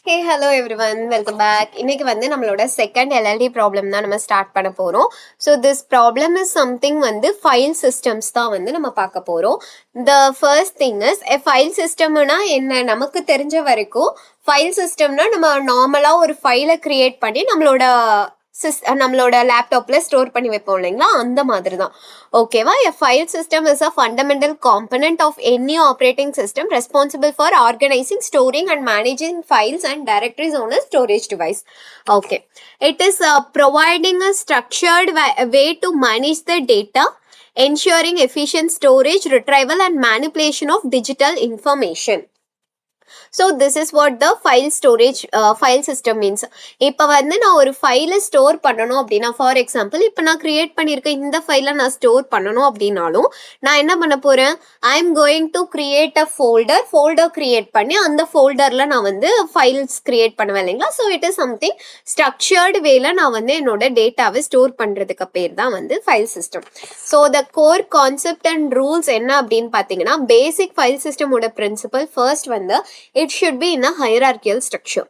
Hey, hello everyone, welcome back. இன்னைக்கு வந்து நம்மளோட second LLD problem தான் நம்ம ஸ்டார்ட் பண்ண போறோம். So this problem is something வந்து file systems தான் வந்து நம்ம பார்க்க போறோம். The first thing is a file systemனா என்ன நமக்கு தெரிஞ்ச வரைக்கும் file systemனா நம்ம நார்மலா ஒரு ஃபைலை கிரியேட் பண்ணி நம்மளோட லேப்டாப்ல ஸ்டோர் பண்ணி வைப்போம் இல்லைங்களா, அந்த மாதிரி தான். ஓகேவா? A file system is a fundamental component of any operating system responsible for organizing, storing and managing files and directories on a storage device. Okay. It is providing a structured way to manage the data, ensuring efficient storage, retrieval and manipulation of digital information. So this is what the file system means. இப்போ வந்து நான் ஒரு ஃபைலை store பண்ணணும் அப்படின்னா, for example இப்போ நான் create பண்ணியிருக்க இந்த ஃபைலை நான் ஸ்டோர் பண்ணணும் அப்படின்னாலும் நான் என்ன பண்ண போகிறேன், ஐ am going to create a folder create பண்ணி அந்த ஃபோல்டரில் நான் வந்து ஃபைல்ஸ் கிரியேட் பண்ணுவேன் இல்லைங்களா. So it is something structured வேல நான் வந்து என்னோட டேட்டாவை ஸ்டோர் பண்ணுறதுக்கு பேர் தான் வந்து file system. So the core concept and rules என்ன அப்படின்னு பார்த்தீங்கன்னா, பேசிக் ஃபைல் சிஸ்டமோட பிரின்சிபல் ஃபர்ஸ்ட் வந்து it should be in a hierarchical structure.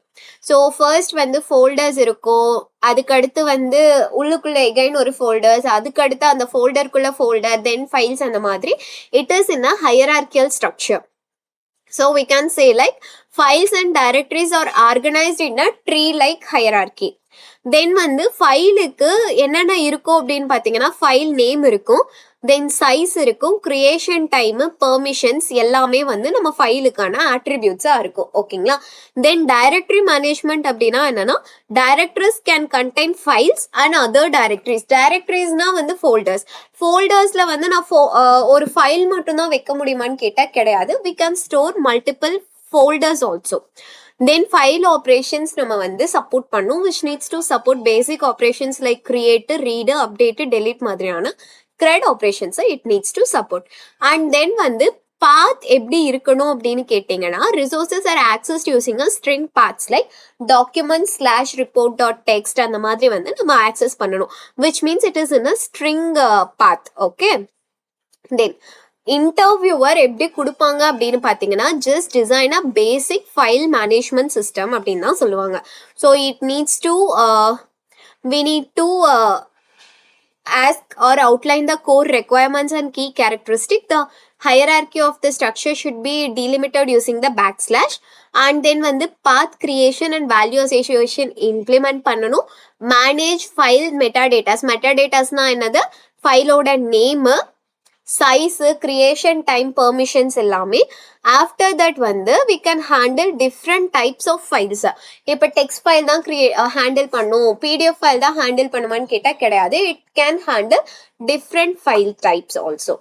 So first வந்து folders இருக்கும், அதுக்கடுத்து வந்து உள்ளுக்குள்ள again ஒரு folders, அதுக்கடுத்து அந்த folderக்குள்ள folder, then files அந்த மாதிரி. It is in a hierarchical structure. So we can say like files and directories are organized in a tree like hierarchy. தென் வந்து ஃபைலுக்கு என்னென்ன இருக்கும் அப்படின்னு பார்த்தீங்கன்னா, ஃபைல் நேம் இருக்கும், தென் சைஸ் இருக்கும், கிரியேஷன் டைமு, பெர்மிஷன்ஸ் எல்லாமே வந்து நம்ம ஃபைலுக்கான ஆட்ரிபியூட்ஸாக இருக்கும். ஓகேங்களா? தென் டைரக்டரி மேனேஜ்மெண்ட் அப்படின்னா என்னன்னா, directories can contain files and other டைரக்டரிஸ்னா வந்து ஃபோல்டர்ஸில் வந்து நான் ஒரு ஃபைல் மட்டும்தான் வைக்க முடியுமான்னு கேட்டால் கிடையாது. We can store multiple folders also. Then file operations நம்ம வந்து support பண்ணும், which needs to support basic operations like create, read, update, delete மாதிரியான CRUD operations it needs to support. And then வந்து path எப்படி இருக்கணும் அப்படின்னு கேட்டீங்கன்னா, resources are accessed using a string paths like document/report.txt அந்த மாதிரி வந்து நம்ம access பண்ணணும், which means it is in a string path. Okay. Then interviewer எப்படி கொடுப்பாங்க அப்படின்னு பார்த்தீங்கன்னா, ஜஸ்ட் டிசைன் அ பேசிக் ஃபைல் மேனேஜ்மெண்ட் சிஸ்டம் அப்படின்னு தான் சொல்லுவாங்க. So it needs to we need to ask or outline the core requirements and key characteristics. The hierarchy of the structure should be delimited using the backslash. And then வந்து path creation and value association implement பண்ணணும். Manage file metadatasனா என்னது, ஃபைலோட name, size, creation time, permissions எல்லாமே. After that வந்து we can handle different types of files. இப்போ text file தான் handle பண்ணும், பிடிஎஃப் ஃபைல் தான் ஹேண்டில் பண்ணுமான்னு கேட்டால் கிடையாது. It can handle different file types also.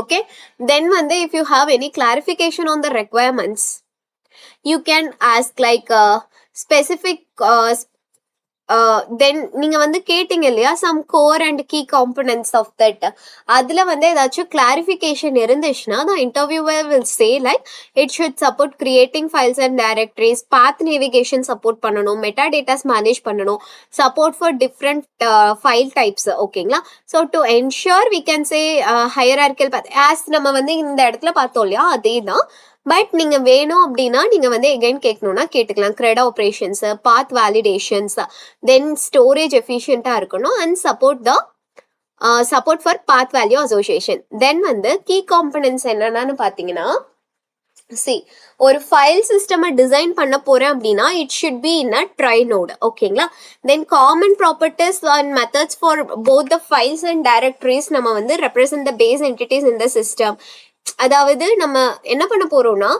Okay. Then வந்து if you have any clarification on the requirements, you can ask like specific then நீங்கள் வந்து கேட்டீங்க இல்லையா, some core and key components of that, அதில் வந்து ஏதாச்சும் கிளாரிஃபிகேஷன் இருந்துச்சுன்னா the interviewer will say like it should support creating files and directories, path navigation support பண்ணணும், metadatas manage பண்ணணும், support for different file types. ஓகேங்களா? So to ensure we can say hierarchical path as நம்ம வந்து இந்த இடத்துல பார்த்தோம் இல்லையா, அதே தான். பட் நீங்கள் வேணும் அப்படின்னா நீங்கள் வந்து எகைன் கேட்கணும்னா கேட்டுக்கலாம். CRUD operations, path validations, then storage எஃபிஷியண்ட்டாக இருக்கணும் and support for path value association. Then வந்து கீ காம்பனன்ட்ஸ் என்னென்னு பார்த்தீங்கன்னா, ஒரு ஃபைல் சிஸ்டமை டிசைன் பண்ண போகிறேன் அப்படின்னா it should be in a tree node. ஓகேங்களா? Then common properties and methods for both the files and directories நம்ம வந்து represent the base entities in the system. அதாவது நம்ம என்ன பண்ண போறோம்னா,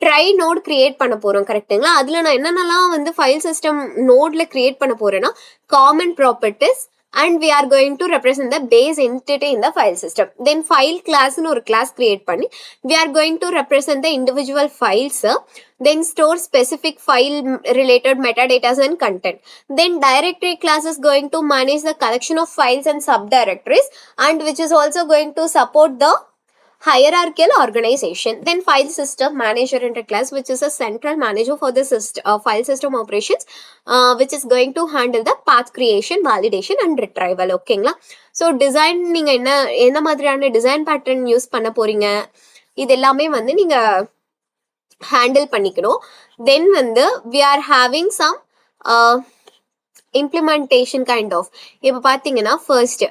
ட்ரை நோட் கிரியேட் பண்ண போறோம். கரெக்டுங்களா? அதுல நான் என்னென்னலாம் வந்து ஃபைல் சிஸ்டம் நோட்ல கிரியேட் பண்ண போறேன்னா, common properties and we are going to represent the base entity in the file system. Then file classனு ஒரு class create பண்ணி we are going to represent the individual files. Then store specific file related metadatas and content. Then directory class is going to manage the collection of files and subdirectories and which is also going to support the hierarchical organization. Then file system manager in the class which is a central manager for the file system operations which is going to handle the path creation, validation and retrieval. ஓகேங்களா? So design நீங்கள் என்ன மாதிரியான design pattern use பண்ண போறீங்க, இது எல்லாமே வந்து நீங்கள் ஹேண்டில் பண்ணிக்கணும். தென் வந்து we are having some implementation kind of. இப்போ பார்த்தீங்கன்னா first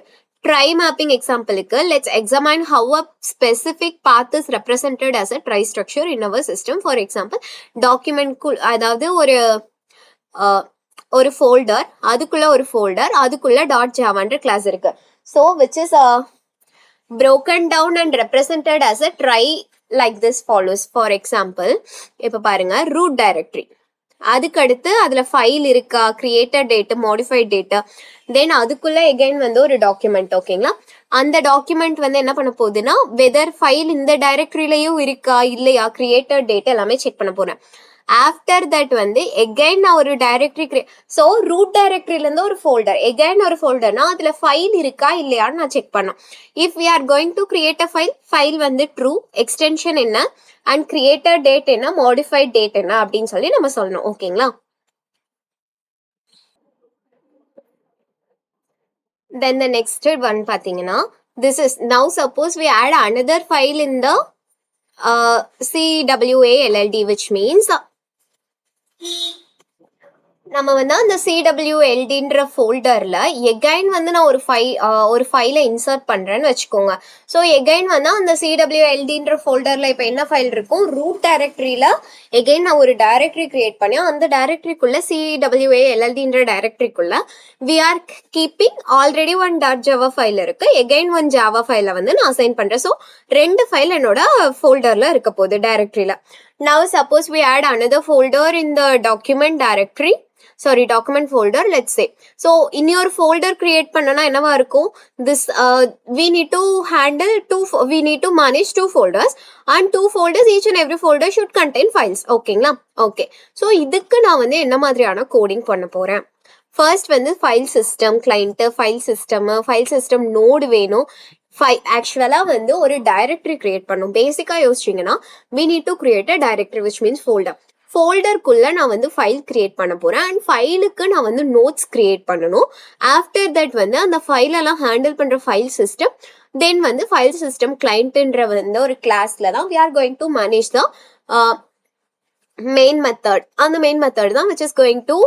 try mapping எக்ஸாம்பிளுக்கு let's examine how a specific path is represented as a try structure in our system. For example, document அதாவது ஒரு ஃபோல்டர், அதுக்குள்ள ஒரு ஃபோல்டர், அதுக்குள்ள .javaன்ற கிளாஸ் இருக்கு. So which is broken down and represented as a try like this follows. For example, இப்போ பாருங்க root directory, அதுக்கடுத்து அதுல ஃபைல் இருக்கா, கிரியேட்டட் டேட்டு, மாடிஃபைட் டேட்டு, தென் அதுக்குள்ள எகைன் வந்து ஒரு டாக்குமெண்ட். ஓகேங்களா, அந்த டாக்குமெண்ட் வந்து என்ன பண்ண போகுதுன்னா வெதர் ஃபைல் இந்த டைரக்டரியிலையும் இருக்கா இல்லையா, கிரியேட்டட் டேட் எல்லாமே செக் பண்ண போறேன். ஆஃப்டர் தட் வந்து எகைன் நான் ஒரு டைரக்டரி ஸோ ரூட் டைரக்டரியிலேருந்து ஒரு ஃபோல்டர், எகைன் ஒரு ஃபோல்டர்னா அதில் ஃபைல் இருக்கா இல்லையான்னு நான் செக் பண்ணோம். If we are going to create a file வந்து ட்ரூ, எக்ஸ்டென்ஷன் என்ன அண்ட் கிரியேட்டட் டேட் என்ன, மாடிஃபைட் டேட் என்ன அப்படின்னு சொல்லி நம்ம சொல்லணும். ஓகேங்களா, then the next one பார்த்தீங்கன்னா this is now suppose we add another file in the CWA which means நம்ம வந்து அந்த CWLDன்ற ஃபோல்டர்ல எகைன் வந்து நான் ஒரு ஃபைலை இன்சர்ட் பண்றேன்னு வச்சுக்கோங்க. ஸோ எகைன் வந்து அந்த CWLDன்ற ஃபோல்டர்ல இப்போ என்ன ஃபைல் இருக்கும், ரூட் டைரக்டரியில எகைன் நான் ஒரு டைரக்டரி கிரியேட் பண்ணி அந்த டைரக்டரிக்குள்ள CWALLDன்ற டைரக்டரிக்குள்ள we are keeping already one .java file இருக்கு, எகைன் ஒன் ஜாவா ஃபைலை வந்து நான் அசைன் பண்றேன். ஸோ 2 ஃபைல் என்னோட ஃபோல்டர்ல இருக்க போகுது டைரக்டரியில. Now suppose we add another folder in the document directory, document folder, let's say. So in your folder create பண்ணனா என்னவா இருக்கும், this we need to manage 2 folders and 2 folders, each and every folder should contain files. ஓகேங்களா, okay. So இதுக்கு நான் வந்து என்ன மாதிரியான coding பண்ண போறேன், ஃபர்ஸ்ட் வந்து file system client, file system node வேணும். ஆக்சுவலாக வந்து ஒரு டைரக்டரி கிரியேட் பண்ணும். பேசிக்காக யோசிச்சிங்கன்னா we need to create a directory which means ஃபோல்டருக்குள்ள நான் வந்து ஃபைல் கிரியேட் பண்ண போறேன் அண்ட் ஃபைலுக்கு நான் வந்து நோட்ஸ் கிரியேட் பண்ணணும். ஆஃப்டர் தட் வந்து அந்த ஃபைலெல்லாம் ஹேண்டில் பண்ற ஃபைல் சிஸ்டம், தென் வந்து ஃபைல் சிஸ்டம் கிளைண்ட்ன்ற வந்து ஒரு கிளாஸ்ல தான் we are going to manage the main method. அந்த மெயின் மெத்தட் தான் which is going to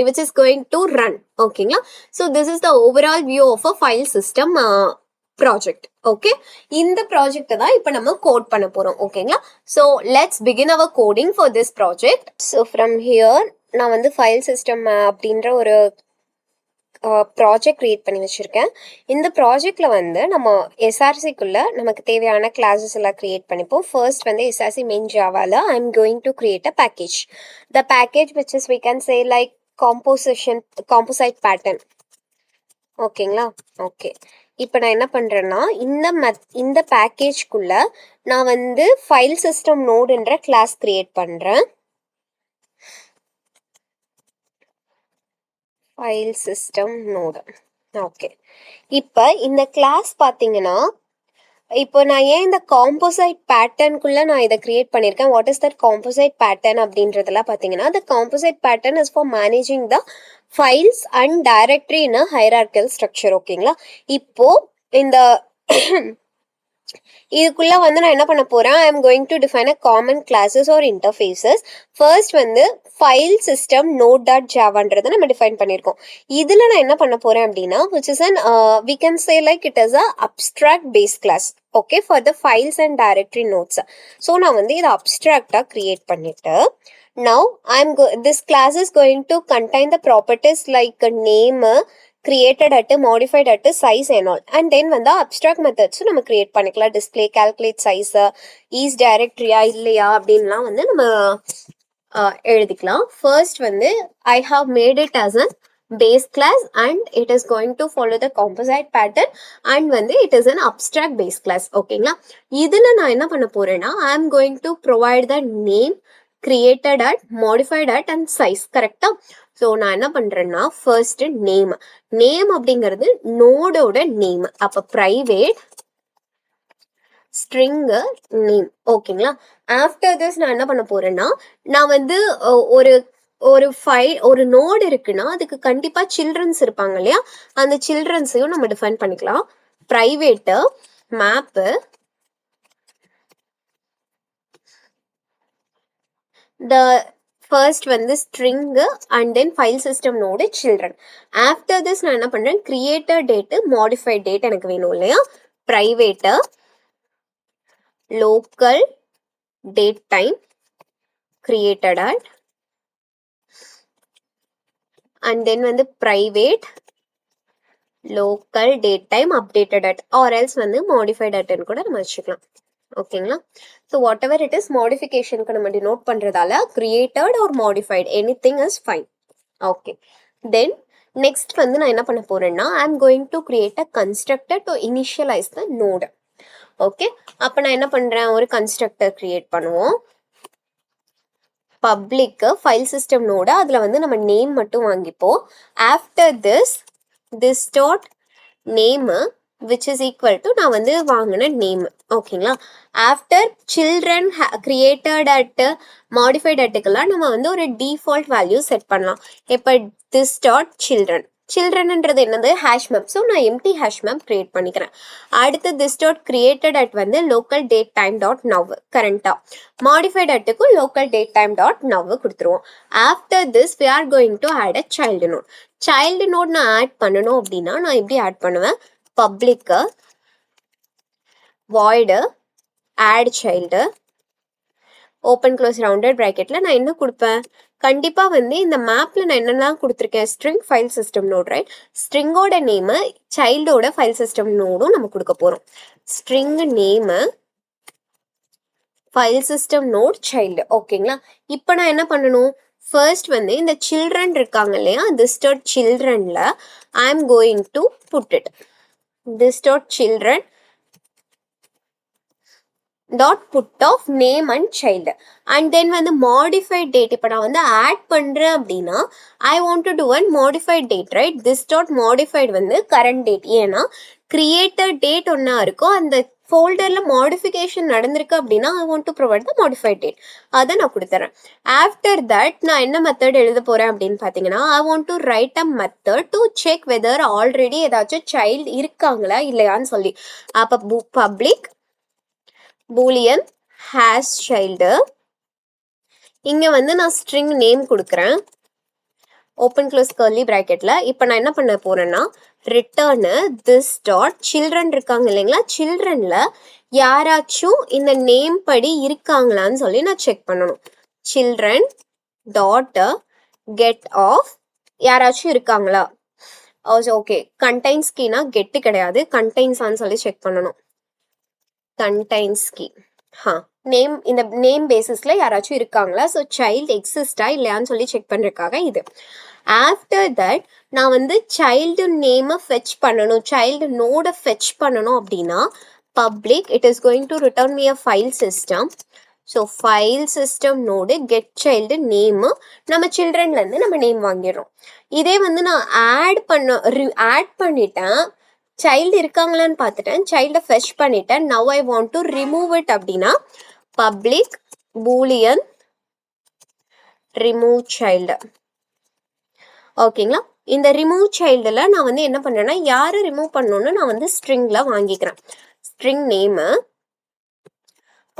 which is going to run. ஓகேங்களா, so this is the overall view of a file system project. Okay, இந்த project தான் இப்போ நம்ம code பண்ண போறோம். ஓகேங்களா, so let's begin our coding for this project. So from here நான் வந்து ஃபைல் சிஸ்டம் அப்படின்ற ஒரு ப்ராஜெக்ட் கிரியேட் பண்ணி வச்சுருக்கேன். இந்த ப்ராஜெக்டில் வந்து நம்ம எஸ்ஆர்சிக்குள்ளே நமக்கு தேவையான கிளாஸஸ் எல்லாம் க்ரியேட் பண்ணிப்போம். ஃபர்ஸ்ட் வந்து எஸ்ஆர்சி மெயின் ஜாவாவில் I am going to create a package. The package which is we can say like composite pattern. ஓகேங்களா, ஓகே. இப்போ நான் என்ன பண்ணுறேன்னா இந்த பேக்கேஜ்குள்ளே நான் வந்து ஃபைல் சிஸ்டம் நோடுன்ற கிளாஸ் கிரியேட் பண்ணுறேன். File system node. ஓகே, இப்போ இந்த கிளாஸ் பார்த்தீங்கன்னா இப்போ நான் ஏன் இந்த காம்போசைட் பேட்டர்னுக்குள்ள நான் இதை கிரியேட் பண்ணியிருக்கேன், what is that composite pattern அப்படின்றதெல்லாம் பார்த்தீங்கன்னா the composite pattern is for managing the files and directory in a hierarchical structure. ஓகேங்களா, இப்போ இந்த இதுக்குள்ள வந்து நான் என்ன பண்ண போறேன், I am going to define a common classes or interfaces. First வந்து ஃபைல் சிஸ்டம் node.javaன்றதை நம்ம டிஃபைன் பண்ணியிருக்கோம். இதில் நான் என்ன பண்ண போறேன் அப்படின்னா which is an we can say like it is a abstract base class, okay, for the files and directory nodes. So நான் வந்து இதை அப்ட்ராக்டாக கிரியேட் பண்ணிட்டு now this class is going to contain the properties like name, created at, modified at, size and all, and then வந்து abstract methods நம்ம create பண்ணிக்கலாம். display, calculate size, is directory இல்லையா அப்படின்லாம் வந்து நம்ம எழுதிக்கலாம். ஃபர்ஸ்ட் வந்து I have made it as a base class and it is going to follow the composite pattern and வந்து it is an abstract base class. ஓகேங்களா, இதில் நான் என்ன பண்ண போறேன்னா I am going to provide the name, created at, modified at and size. கரெக்டா, so நான் என்ன பண்றேன்னா ஃபர்ஸ்ட் நேம் அப்படிங்கிறது நோடோட நேம், அப்போ ப்ரைவேட் ஸ்ட்ரிங் நேம். ஓகேங்களா, ஆஃப்டர் திஸ் நான் என்ன பண்ண போறேன்னா நான் வந்து ஒரு நோடு இருக்குன்னா அதுக்கு கண்டிப்பா சில்ட்ரன்ஸ் இருப்பாங்க இல்லையா, அந்த சில்ட்ரன்ஸையும் நம்ம டிஃபைன் பண்ணிக்கலாம். ப்ரைவேட்டு மேப்பு the first வந்து string and then file system node children. After this நான் என்ன பண்றேன், creator date modified date எனக்கு வேணும் இல்லையா, private local date time created at and then வந்து private local date time updated at or else வந்து modified at கூட நம்ம வச்சுக்கலாம். ஓகேங்களா. So whatever it is மாடிஃபிகேஷனுக்கு நம்ம டினோட் பண்ணுறதால created or modified anything is fine. Okay, then next வந்து நான் என்ன பண்ண போறேன்னா, I am going to create a constructor to initialise the node. Okay, அப்போ நான் என்ன பண்ணுறேன், ஒரு கன்ஸ்ட்ரக்டர் கிரியேட் பண்ணுவோம். பப்ளிக் ஃபைல் சிஸ்டம் நோடு, அதில் வந்து நம்ம நேம் மட்டும் வாங்கிப்போம். After this dot name which is equal to நான் வந்து வாங்கின நேம். ஓகேங்களா. After children created at modified அட்டுக்கெல்லாம் நம்ம வந்து ஒரு டிஃபால்ட் வேல்யூ செட் பண்ணலாம். இப்போ திஸ் டாட் சில்ட்ரன், சில்ட்ரன்ன்றது என்னது, ஹேஷ் மேப். ஸோ நான் எம்டி ஹேஷ் மேப் கிரியேட் பண்ணிக்கிறேன். அடுத்து திஸ் டாட் கிரியேட்டட் அட் வந்து local date time dot now, கரண்டா மாடிஃபைட் அட்டுக்கும் local date time dot now கொடுத்துருவோம். After this we are going to add a child node. Child node நான் add பண்ணணும் அப்படின்னா நான் எப்படி ஆட் பண்ணுவேன், public void add child open close rounded ப்ராக்கெட்ல நான் என்ன கொடுப்பேன், கண்டிப்பாக வந்து இந்த மேப்பில் நான் என்னெல்லாம் கொடுத்துருக்கேன், string file system node, right. ஸ்ட்ரிங்கோட நேமு சைல்டோட ஃபைல் சிஸ்டம் நோடும் நம்ம கொடுக்க போகிறோம். String name file system node child. ஓகேங்களா. இப்போ நான் என்ன பண்ணணும், ஃபர்ஸ்ட் வந்து இந்த சில்ட்ரன் இருக்காங்க இல்லையா, திஸ் டாட் சில்ட்ரன்ல I am going to put it this dot children dot put of name and child and then வந்து modified date. இப்போ நான் வந்து ஆட் பண்ணுறேன் அப்படின்னா I want to do one modified date, right. this dot modified வந்து current date, ஏன்னா creator date ஒன்றா இருக்கும், அந்த ஃபோல்டரில் மாடிஃபிகேஷன் நடந்திருக்கு அப்படின்னா I want to provide the modified date, அதை நான் கொடுத்துறேன். ஆஃப்டர் தட் நான் என்ன மெத்தட் எழுத போகிறேன் அப்படின்னு பார்த்தீங்கன்னா, ஐ want to right a method to check weather already ஏதாச்சும் சைல்டு இருக்காங்களா இல்லையான்னு சொல்லி. அப்போ பப்ளிக் பூலியன் ஹேஸ் சைல்டு, இங்கே வந்து நான் ஸ்ட்ரிங் நேம் கொடுக்குறேன் ஓப்பன் க்ளோஸ் கர்லி ப்ராக்கெட்ல. இப்போ நான் என்ன பண்ண போறேன்னா, ரிட்டர்னு திஸ் டாட் சில்ட்ரன் இருக்காங்க இல்லைங்களா, சில்ட்ரன்ல யாராச்சும் இந்த நேம் படி இருக்காங்களான்னு சொல்லி நான் செக் பண்ணணும். சில்ட்ரன் டாட் கெட் ஆஃப் யாராச்சும் இருக்காங்களா. ஓகே, கண்டைன்ஸ் கீனா கெட்டு கிடையாது, கண்டைன்ஸான்னு சொல்லி செக் பண்ணணும். கண்டைன்ஸ் கீ, நேம், இந்த நேம் பேசிஸ்ல யாராச்சும் இருக்காங்களா, ஸோ சைல்டு எக்ஸிஸ்டா இல்லையான்னு சொல்லி செக் பண்ணுறதுக்காக இது. ஆஃப்டர் தட் நான் வந்து சைல்டு நேமை ஃபெச் பண்ணணும், சைல்டு நோட ஃபெச் பண்ணணும் அப்படின்னா public it is going to return me a file system. So file system node get child name, நம்ம சில்ட்ரன்லேருந்து நம்ம நேம் வாங்கிடுறோம். இதே வந்து நான் ஆட் பண்ணிட்டேன், சைல்டு இருக்காங்களான்னு பார்த்துட்டேன், சைல்டை ஃபெச் பண்ணிட்டேன், now I want to remove it அப்படின்னா பப்ளிக் பூலியன் ரிமூவ் சைல்டு. ஓகேங்களா. இந்த ரிமூவ் சைல்டில் நான் வந்து என்ன பண்ணுறேன்னா, யாரை ரிமூவ் பண்ணணும்னு நான் வந்து ஸ்ட்ரிங்கில் வாங்கிக்கிறேன். String name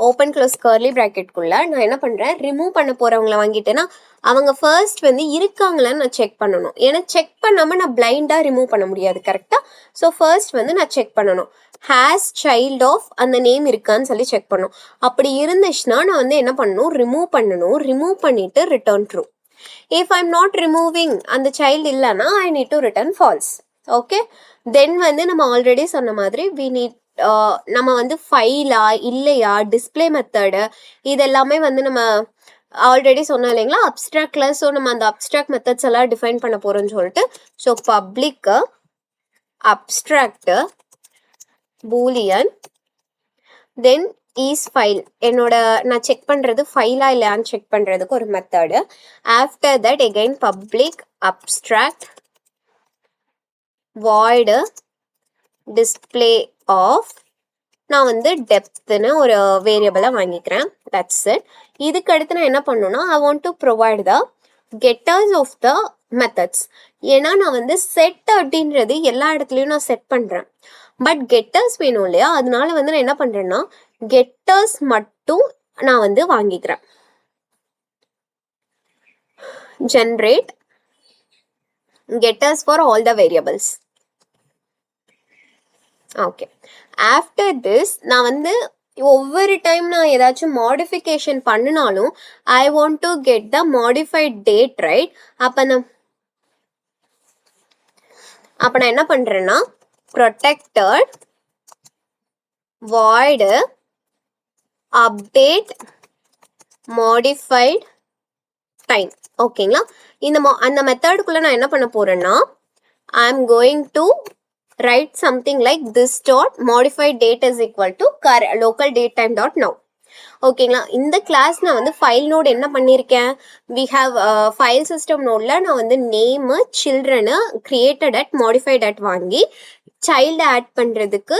open close curly ப்ராக்கெட்குள்ளே நான் என்ன பண்ணுறேன், ரிமூவ் பண்ண போகிறவங்கள வாங்கிட்டேன்னா அவங்க ஃபர்ஸ்ட் வந்து இருக்காங்களான்னு நான் செக் பண்ணணும். ஏன்னா செக் பண்ணாமல் நான் பிளைண்டாக ரிமூவ் பண்ண முடியாது, கரெக்டாக. ஸோ ஃபர்ஸ்ட் வந்து நான் செக் பண்ணணும், ஹேஸ் சைல்ட் ஆஃப் அந்த நேம் இருக்கான்னு சொல்லி செக் பண்ணணும். அப்படி இருந்துச்சுன்னா நான் வந்து என்ன பண்ணணும், ரிமூவ் பண்ணணும். ரிமூவ் பண்ணிவிட்டு return true. if I'm not removing அந்த child இல்லைன்னா I need to return false. Okay, then வந்து நம்ம ஆல்ரெடி சொன்ன மாதிரி we need நம்ம வந்து ஃபைலா இல்லையா, டிஸ்பிளே மெத்தடு, இதெல்லாமே வந்து நம்ம ஆல்ரெடி சொன்னோம் இல்லைங்களா அப்ட்ராக்ட்ல. ஸோ நம்ம அந்த அப்ட்ராக்ட் மெத்தட்ஸ் எல்லாம் டிஃபைன் பண்ண போகிறோம்னு சொல்லிட்டு, so public abstract boolean then is file, என்னோட நான் செக் பண்ணுறது ஃபைலா இல்லையான்னு செக் பண்ணுறதுக்கு ஒரு method. After that again public abstract void display of, நான் வந்து டெப்த்னு ஒரு வேரியபிளை வாங்கிக்கிறேன். That's it. இதுக்கு அடுத்து நான் என்ன பண்ணணும்னா, I want to provide the getters of the methods. ஏன்னா நான் வந்து செட் அப்படின்றது எல்லா இடத்துலையும் நான் செட் பண்ணுறேன், பட் கெட்டர்ஸ் வேணும் இல்லையா, அதனால வந்து நான் என்ன பண்ணுறேன்னா கெட்டர்ஸ் மட்டும் நான் வந்து வாங்கிக்கிறேன். generate getters for all the variables. Okay after this நான் வந்து ஒவ்வொரு டைம் நான் ஏதாச்சும் மாடிஃபிகேஷன் பண்ணினாலும் ஐ want to get the modified date right. அப்போ நான் என்ன பண்ணுறேன்னா protected void update modified time. ஓகேங்களா, அந்த மெத்தடுக்குள்ள நான் என்ன பண்ண போறேன்னா I am going to write something like this dot modified date is equal to local date time dot now. ஓகேங்களா, இந்த கிளாஸ் நான் வந்து ஃபைல் நோட் என்ன பண்ணியிருக்கேன், we have ஃபைல் சிஸ்டம் நோட்ல நான் வந்து name children created at modified at வாங்கி சைல்டு ஆட் பண்ணுறதுக்கு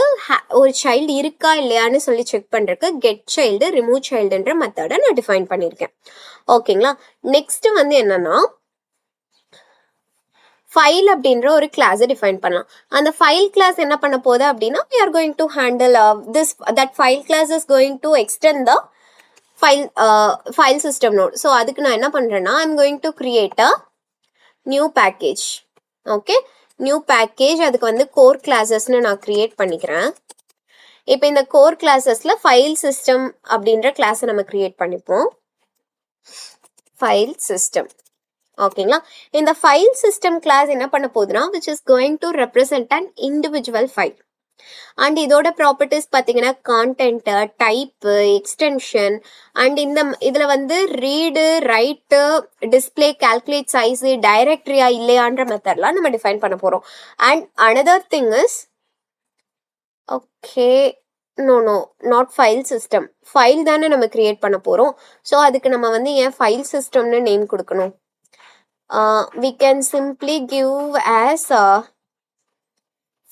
ஒரு சைல்டு இருக்கா இல்லையான்னு சொல்லி செக் பண்ணுறதுக்கு கெட் சைல்டு ரிமூவ் சைல்டுன்ற மெத்தடை நான் டிஃபைன் பண்ணியிருக்கேன். ஓகேங்களா, நெக்ஸ்ட் வந்து என்னன்னா ஃபைல் அப்படின்ற ஒரு கிளாஸை டிஃபைன் பண்ணலாம். அந்த ஃபைல் கிளாஸ் என்ன பண்ண போகுது அப்படின்னா we are going to handle that file class is going to extend the file system node. So அதுக்கு நான் என்ன பண்ணுறேன்னா I'm going to create a new package. Okay, new package, அதுக்கு வந்து கோர் கிளாஸஸ்ன்னு நான் கிரியேட் பண்ணிக்கிறேன். இப்போ இந்த கோர் கிளாஸஸ்ல ஃபைல் சிஸ்டம் அப்படின்ற கிளாஸை நம்ம கிரியேட் பண்ணிப்போம். File system. ஓகேங்களா, இந்த ஃபைல் சிஸ்டம் கிளாஸ் என்ன பண்ண போகுதுன்னா which is going to represent an individual file. And இதோட ப்ராப்பர்ட்டிஸ் பார்த்தீங்கன்னா கான்டென்ட், டைப்பு, எக்ஸ்டென்ஷன் அண்ட் இதில் வந்து read, write, display, calculate size, டைரக்டரியா இல்லையான்ற மெத்தட்லாம் நம்ம டிஃபைன் பண்ண போகிறோம். And another thing is okay no not file system, file தானே நம்ம கிரியேட் பண்ண போகிறோம். ஸோ அதுக்கு நம்ம வந்து ஏன் ஃபைல் சிஸ்டம்னு நேம் கொடுக்கணும்? we can simply give as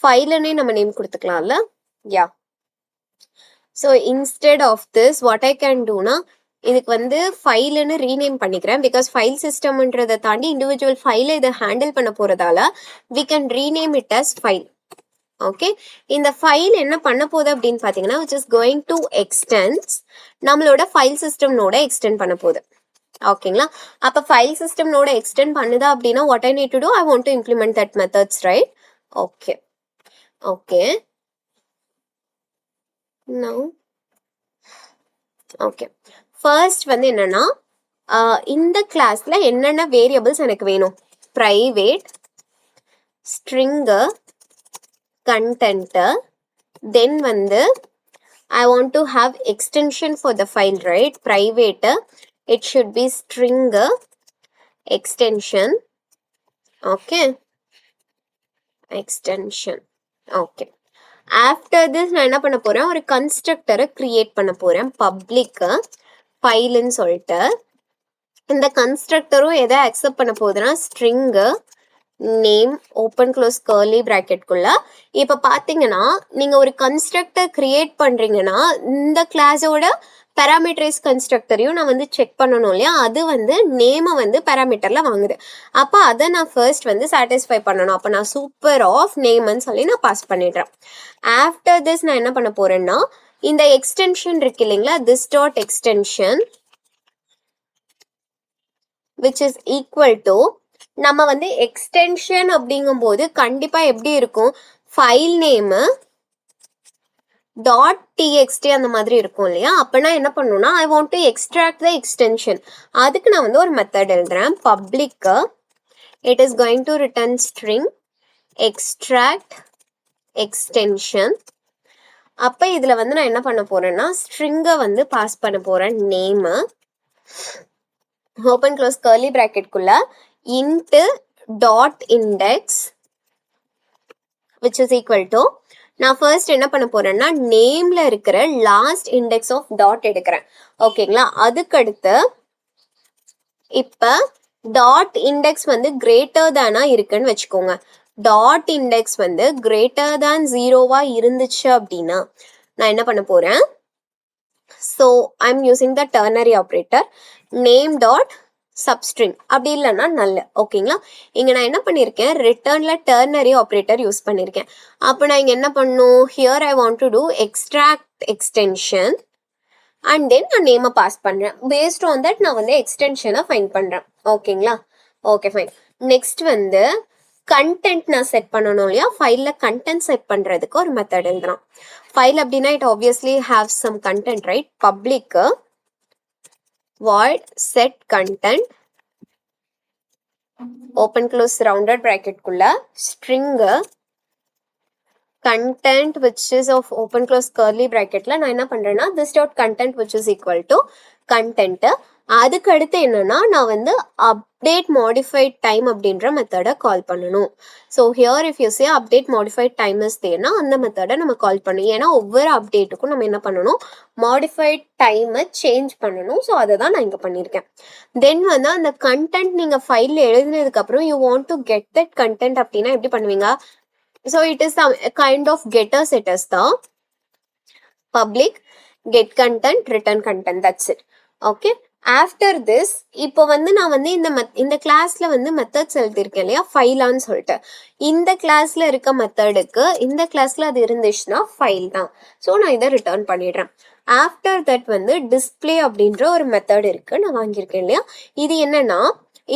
ஃபைல்னே நம்ம நேம் கொடுத்துக்கலாம்ல. Yeah, so instead of this what I can டூனா இதுக்கு வந்து ஃபைல்னு ரீநேம் பண்ணிக்கிறேன். பிகாஸ் ஃபைல் சிஸ்டம்ன்றதை தாண்டி இண்டிவிஜுவல் ஃபைலை இதை ஹேண்டில் பண்ண போகிறதால we can rename it as file. Okay, இந்த ஃபைல் என்ன பண்ண போகுது அப்படின்னு பார்த்தீங்கன்னா which is going to extend நம்மளோட ஃபைல் சிஸ்டம் நோட எக்ஸ்டெண்ட் பண்ண போகுது. ஓகேங்களா, அப்போ ஃபைல் சிஸ்டம் நோட எக்ஸ்டெண்ட் பண்ணுதா அப்படின்னா what I need to do, I want to implement that methods right. Okay okay now okay first வந்து என்னன்னா இந்த கிளாஸ்ல என்னென்ன வேரியபிள்ஸ் எனக்கு வேணும், ப்ரைவேட், ஸ்ட்ரிங்கு, கண்டென்ட்டு, தென் வந்து I want to have extension for the file, right? Private, it should be string extension. Okay, extension. Okay, after this நான் என்ன பண்ண போறேன், ஒரு கன்ஸ்ட்ரக்டரை கிரியேட் பண்ண போறேன், பப்ளிக் ஃபைல்னு சொல்லிட்டு. இந்த கன்ஸ்ட்ரக்டரும் எதை அக்செப்ட் பண்ண போகுதுன்னா string name open close curly ப்ராக்கெட்குள்ள. இப்போ பார்த்தீங்கன்னா நீங்கள் ஒரு கன்ஸ்ட்ரக்டர் கிரியேட் பண்ணுறீங்கன்னா இந்த கிளாஸோட பேராமீட்டரைஸ் கன்ஸ்ட்ரக்டரையும் நான் வந்து செக் பண்ணணும் இல்லையா, அது வந்து நேமை வந்து பேராமீட்டரில் வாங்குது. அப்போ அதை நான் ஃபர்ஸ்ட் வந்து சாட்டிஸ்ஃபை பண்ணணும். அப்போ நான் சூப்பர் ஆஃப் நேம்னு சொல்லி நான் பாஸ் பண்ணிடுறேன். ஆஃப்டர் திஸ் நான் என்ன பண்ண போகிறேன்னா இந்த எக்ஸ்டென்ஷன் இருக்கு இல்லைங்களா, this dot extension which is equal to நம்ம வந்து எக்ஸ்டென்ஷன் அப்படிங்கும்போது கண்டிப்பா எப்படி இருக்கும், ஃபைல் நேமு டாட் டிஎக்ஸ்டி அந்த மாதிரி இருக்கும் இல்லையா. அப்போ நான் என்ன பண்ணணும்னா I want to extract the extension. அதுக்கு நான் வந்து ஒரு மெத்தட் எழுதுறேன், public it is going to return string extract extension. அப்போ இதில் வந்து நான் என்ன பண்ண போறேன்னா ஸ்ட்ரிங்கை வந்து பாஸ் பண்ண போறேன், நேமு ஓப்பன் க்ளோஸ் கர்லி ப்ராக்கெட்குள்ள int dot index which is equal to நான் ஃபர்ஸ்ட் என்ன பண்ண போறேன்னா நேம்ல இருக்கிற லாஸ்ட் இண்டெக்ஸ் ஆஃப் டாட் எடுக்கிறேன். ஓகேங்களா, அதுக்கடுத்து இப்போ டாட் இண்டெக்ஸ் வந்து கிரேட்டர் தானா இருக்குன்னு வச்சுக்கோங்க. டாட் இண்டெக்ஸ் வந்து கிரேட்டர் தான் 0வா இருந்துச்சு அப்படின்னா நான் என்ன பண்ண போறேன், so I am using the ternary operator name dot substring, அப்படி இல்லைன்னா நல்ல. ஓகேங்களா, இங்கே நான் என்ன பண்ணியிருக்கேன், ரிட்டர்னில் டெர்னரி ஆப்ரேட்டர் யூஸ் பண்ணியிருக்கேன். அப்போ நான் இங்கே என்ன பண்ணும், here I want to do extract extension and then நான் நேமை பாஸ் பண்ணுறேன். பேஸ்ட் ஆன் தட் நான் வந்து எக்ஸ்டென்ஷனை ஃபைண்ட் பண்ணுறேன். ஓகேங்களா, ஓகே ஃபைன். நெக்ஸ்ட் வந்து கண்டென்ட் நான் செட் பண்ணணும் இல்லையா, ஃபைல்ல கண்டென்ட் செட் பண்றதுக்கு ஒரு மெத்தட் எழுதுறோம். ஃபைல் அப்படின்னா it obviously have some content right. Public void set content open close rounded bracket குள்ள string content which is of open close curly bracketல நான் என்ன பண்றேன்னா this dot content which is equal to content. அதுக்கு அடுத்து என்னன்னா நான் வந்து update modified time அப்படின்ற மெத்தடை கால் பண்ணணும். So here if you say update modified time is தேனா அந்த மெத்தடை நம்ம கால் பண்ணணும். ஏன்னா ஒவ்வொரு அப்டேட்டுக்கும் நம்ம என்ன பண்ணணும், மாடிஃபைட் டைமை சேஞ்ச் பண்ணணும். ஸோ அதை தான் நான் இங்கே பண்ணியிருக்கேன். தென் வந்து அந்த கண்டென்ட் நீங்கள் ஃபைலில் எழுதினதுக்கு அப்புறம் you want to get that content அப்படின்னா எப்படி பண்ணுவீங்க? So it is some kind of getter setters the public get content return content, that's it. Okay, after this இப்போ வந்து நான் வந்து இந்த கிளாஸ்ல வந்து மெத்தட்ஸ் எழுதியிருக்கேன் இல்லையா, ஃபைலான்னு சொல்லிட்டு. இந்த கிளாஸ்ல இருக்க மெத்தடுக்கு இந்த கிளாஸ்ல அது இருந்துச்சுன்னா ஃபைல் தான். ஸோ நான் இதை ரிட்டர்ன் பண்ணிடுறேன். ஆஃப்டர் தட் வந்து டிஸ்பிளே அப்படின்ற ஒரு மெத்தட் இருக்கு, நான் வாங்கியிருக்கேன் இல்லையா. இது என்னன்னா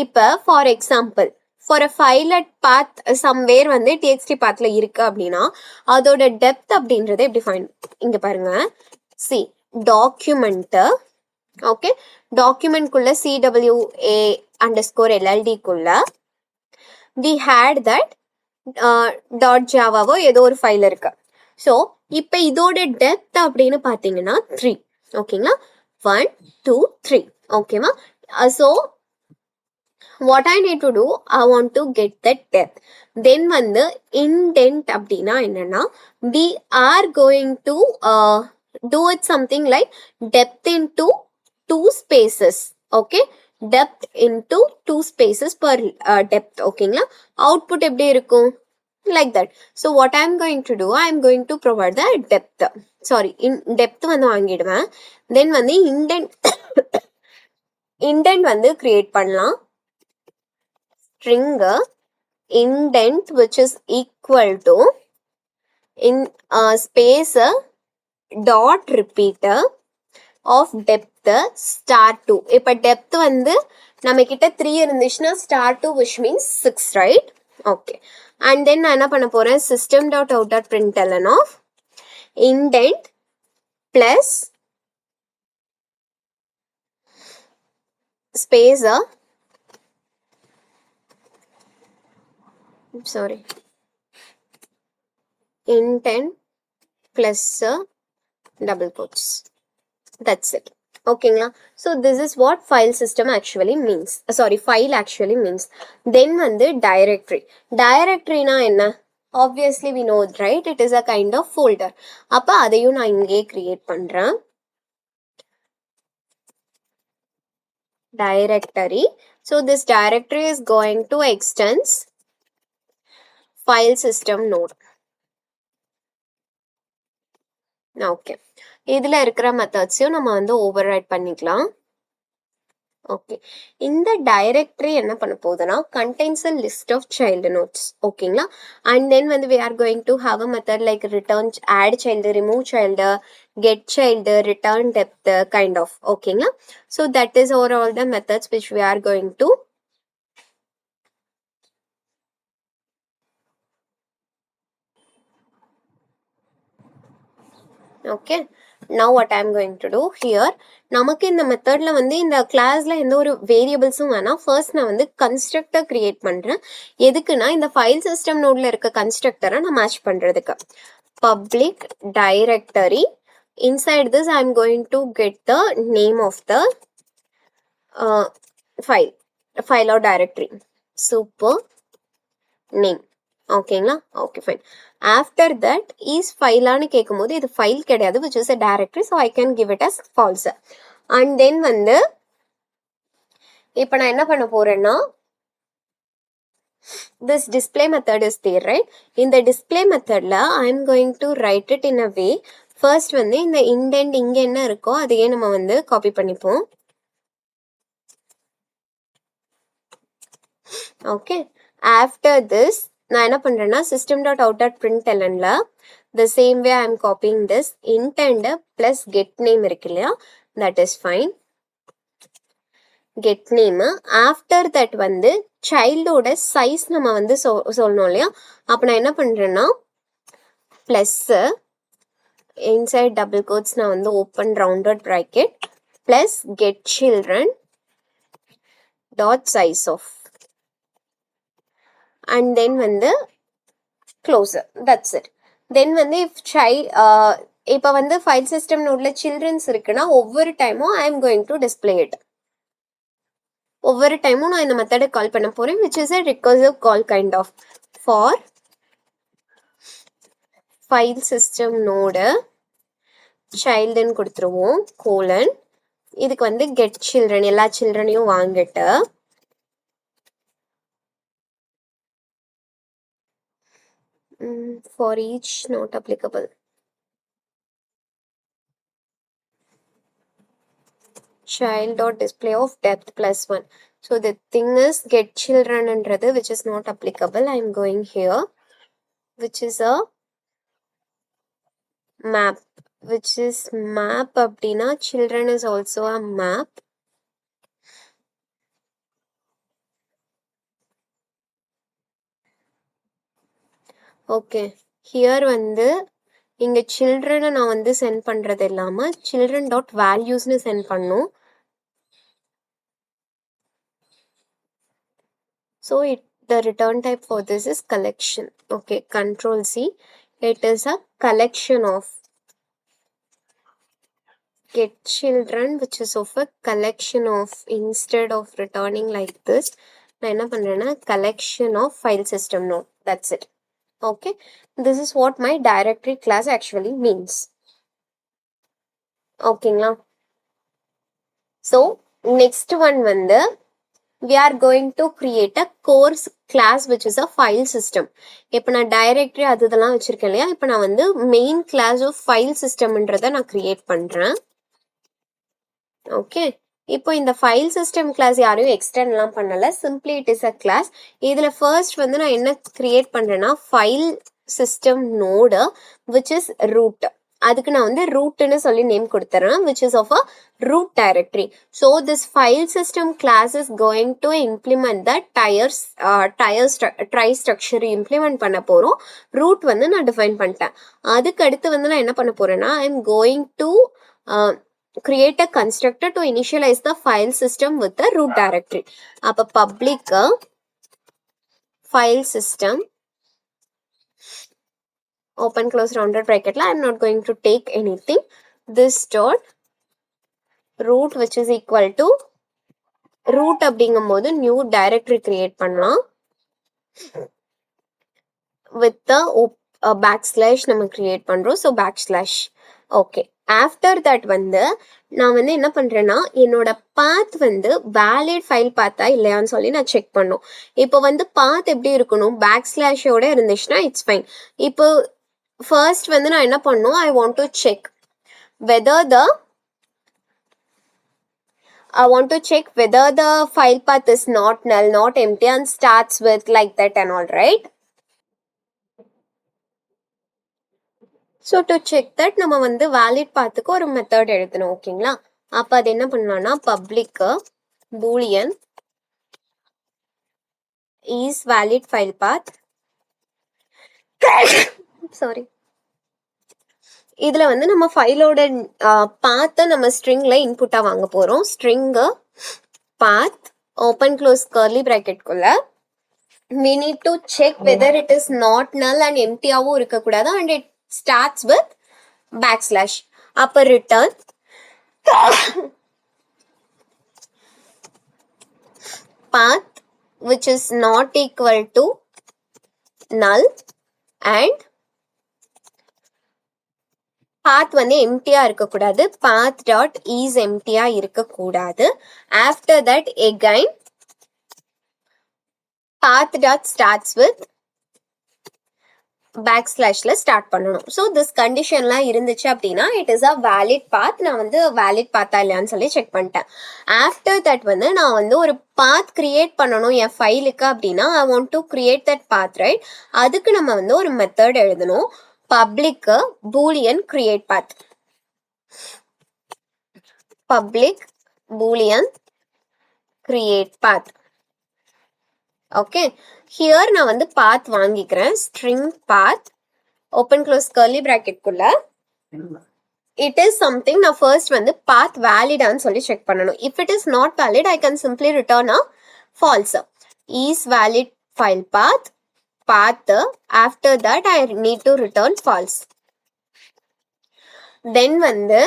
இப்போ for example for a file at path somewhere வந்து டிஎக்ஸ்டி பாத்தில் இருக்கு அப்படின்னா அதோட டெப்த் அப்படின்றத எப்படி ஃபைன், இங்கே பாருங்க, சி டாக்குமெண்ட்டு, ஓகே, டாக்குமெண்ட்குள்ள CWA _ LLD குள்ள we had that .javaவோ ஏதோ ஒரு ஃபைல் இருக்கு. ஸோ இப்போ இதோட டெப்த் அப்படின்னு பார்த்தீங்கன்னா 3, ஓகேங்களா, 1 2 3, ஓகேவா. So what I need to do, I want to get that depth. Then வந்து indent அப்படின்னா என்னன்னா we are going to do it something like depth into 2 spaces, okay, depth into 2 spaces per depth, ஓகேங்களா. Output எப்படி இருக்கும், like that. So what I am going to do, I am going to provide the depth, sorry, in depth வந்து வாங்கிடுவேன். Then வந்து indent வந்து create பண்ணலாம். String indent which is equal to in space dot repeater of depth *2. இப்போ depth வந்து நம்ம கிட்ட 3 இருந்துச்சுன்னா *2 which means 6, right? Okay, and then நான் என்ன பண்ண போறேன், system dot out dot println of indent plus space sorry indent plus double quotes, that's it, ஓகேங்களா. So this is what file system actually means, sorry file actually means. Then வந்து directory. டைரக்டரினா என்ன, obviously we know right, it is a kind of folder. அப்போ அதையும் நான் இங்கே create பண்ணுறேன். Directory. So this directory is going to extends file system node. Okay, இதில் இருக்கிற மெத்தட்ஸையும் நம்ம வந்து ஓவர் ரைட் பண்ணிக்கலாம். ஓகே, இந்த டைரக்டரி என்ன பண்ண போகுதுன்னா contains a list of child nodes, ஓகேங்களா. அண்ட் தென் வந்து we are going to have a method like return, add child, remove child, get child, return depth kind of, ஓகேங்களா. So that is all the methods which we are going to okay. Now what I am going to do here, நமக்கு இந்த மெத்தட்ல வந்து இந்த கிளாஸ்ல எந்த ஒரு வேரியபிள்ஸும் வேணாம். ஃபர்ஸ்ட் நான் வந்து கன்ஸ்ட்ரக்டர் கிரியேட் பண்றேன். எதுக்குன்னா இந்த ஃபைல் சிஸ்டம் நோட்ல இருக்க கன்ஸ்ட்ரக்டரை நான் மேட்ச் பண்றதுக்கு. Public directory, inside this I am going to get the name of the file or directory, super name, ஓகேங்களா. Okay fine. After that is ஃபைலான்னு கேட்கும்போது இது ஃபைல் கிடையாது, which is a directory, so I can give it as false. And then வந்து இப்போ நான் என்ன பண்ண போறேன்னா this display method is there, right? In the display method la I am going to write it in a way, first வந்து இந்த indent இங்க என்ன இருக்கோ அதையே நம்ம வந்து காப்பி பண்ணிப்போம். ஓகே, ஆஃப்டர் திஸ் நான் என்ன பண்றேன்னா system dot out dot println ல the same way I am copying this intent plus get name இருக்கு இல்லையா, that is fine. get name. After that வந்து childோட size நம்ம வந்து சொல்லணும் இல்லையா? அப்ப நான் என்ன பண்றேன்னா plus inside double quotes நான் வந்து open rounded bracket plus get children dot size of and then வந்து closer. That's it. Then வந்து if child இப்போ வந்து file system நோட்ல children's இருக்குன்னா ஒவ்வொரு டைமும் I am going to display it. ஒவ்வொரு டைமும் நான் இந்த மெத்தடை கால் பண்ண போறேன் which is a recursive call kind of for file system node childன்னு கொடுத்துருவோம் colon இதுக்கு வந்து get children எல்லா childrenனையும் வாங்கிட்டு for each not applicable child dot display of depth plus 1. So the thing is get children என்றது which is not applicable. I am going here which is a map which is map அப்படின்னா children is also a map. Okay, here வந்து இங்க children நான் வந்து send பண்றது இல்லாம children dot valuesனு send பண்ணும். So the return type for this is collection. Okay, control C. It is a collection of get children which is of a collection of instead of returning like this நான் என்ன பண்றேன்னா collection of file system node. That's it. Okay, this is what my directory class actually means. ஓகேங்களா? So next one வந்து we are going to create a course class which is a file system. இப்போ நான் directory அதெல்லாம் வச்சிருக்கேன் இல்லையா? இப்போ நான் வந்து main class of file systemன்றதை நான் create பண்றேன். ஓகே, இப்போ இந்த ஃபைல் சிஸ்டம் கிளாஸ் யாரையும் எக்ஸ்டெண்ட் எல்லாம் பண்ணல, simply it is a class. இதுல ஃபர்ஸ்ட் வந்து நான் என்ன கிரியேட் பண்றேன்னா file system node which is root. அதுக்கு நான் வந்து ரூட்னு சொல்லி நேம் கொடுத்துறேன் which is of a root directory. So this file system class is going to implement the trie structure implement பண்ண போறோம். root வந்து நான் define பண்ணிட்டேன். அதுக்கு அடுத்து வந்து நான் என்ன பண்ண போறேன்னா I am going to create a constructor to initialize the file system with the root directory. அப்ப public file system open close rounded bracket la I am not going to take anything. This dot root which is equal to root அப்படிங்கும்போது new directory create பண்ணலாம் with the backslash நம்ம create பண்றோம். So backslash. Okay, after that வந்து நான் வந்து என்ன பண்றேன்னா என்னோட path வந்து valid file path இல்லையான்னு சொல்லி நான் செக் பண்ணும். இப்போ வந்து path எப்படி இருக்கணும், backslash ஓட இருந்துச்சுன்னா it's fine. இப்போ first வந்து நான் என்ன பண்ணும் I want to check whether the file path is not null, not empty and starts with like that and all, right? So to check that நம்ம வந்து valid pathக்கு ஒரு மெத்தட் எழுதணும். ஓகேங்களா? அப்ப அது என்ன பண்ணலாம்னா public boolean is valid file path. Sorry. இதுல வந்து நம்ம ஃபைலோட பாத்தை நம்ம ஸ்ட்ரிங்ல இன்புட்டா வாங்க போறோம். String path open close curly bracket குள்ள we need to check whether it is not null and empty ஆவும் இருக்க கூடாது and it starts with backslash. அப்ப return path which is not equal to null and path வந்து எம்டியா இருக்கக்கூடாது, path dot is எம்டியா இருக்கக்கூடாது. After that again path dot starts with backslashல ஸ்டார்ட் பண்ணணும். ஸோ திஸ் கண்டிஷன்லாம் இருந்துச்சு அப்படின்னா it is a valid path. நான் வந்து வேலிட் பாத்தா இல்லையான்னு சொல்லி செக் பண்ணிட்டேன். ஆஃப்டர் தட் வந்து நான் வந்து ஒரு பாத் கிரியேட் பண்ணணும் என் ஃபைலுக்கு அப்படின்னா I want to create that path, right? அதுக்கு நம்ம வந்து ஒரு மெத்தட் எழுதணும். Public boolean create path. Public boolean create path. Okay, here நான் வந்து path வாங்கிக்கிறேன். string path open close curly bracket குள்ள it is something நான் first வந்து path valid ஆன்னு சொல்லி check பண்ணணும். If it is not valid, I can simply return a false. Is valid file path, after that I need to return false. Then வந்து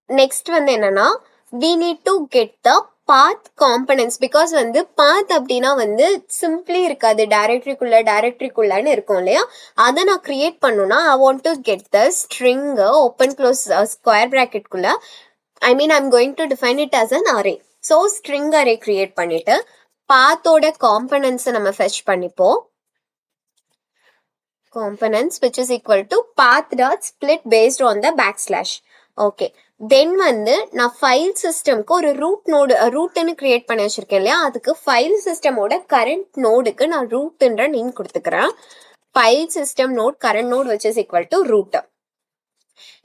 next வந்து என்னன்னா we need to get the path components because வந்து path அப்படின்னா வந்து simply இருக்காது டைரக்டரிக்குள்ளன்னு இருக்கும் இல்லையா அதை நான் கிரியேட் பண்ணணும்னா I want to get the string open close square bracket குள்ள I mean I'm going to define it as an array. So string array create பண்ணிட்டு path ஓட components நம்ம fetch பண்ணிப்போம். Components which is equal to path dot split based on the backslash. Okay. Then வந்து நான் file சிஸ்டம்க்கு ஒரு ரூட்னு create பண்ணி வச்சிருக்கேன் இல்லையா அதுக்கு ஃபைல் சிஸ்டமோட கரண்ட் நோடுக்கு நான் ரூட்ன்ற நேம் கொடுத்துக்கிறேன். File system node current node which is equal to root.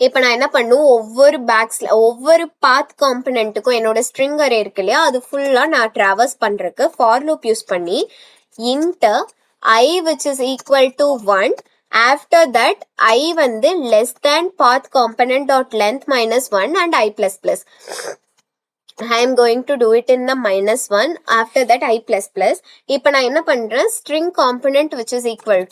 இப்போ நான் என்ன பண்ணும் ஒவ்வொரு பாத் காம்பனண்ட்டுக்கும் என்னோட ஸ்ட்ரிங் அரே இருக்கு இல்லையா அது ஃபுல்லா நான் டிராவர்ஸ் பண்றதுக்கு ஃபார் லூப் யூஸ் பண்ணி int I which is equal to 1. After that I வந்து less than path component dot length minus 1 and I plus plus. I am going to do it in the minus 1. After that I plus plus. இப்போ நான் என்ன பண்றேன் string component which is equal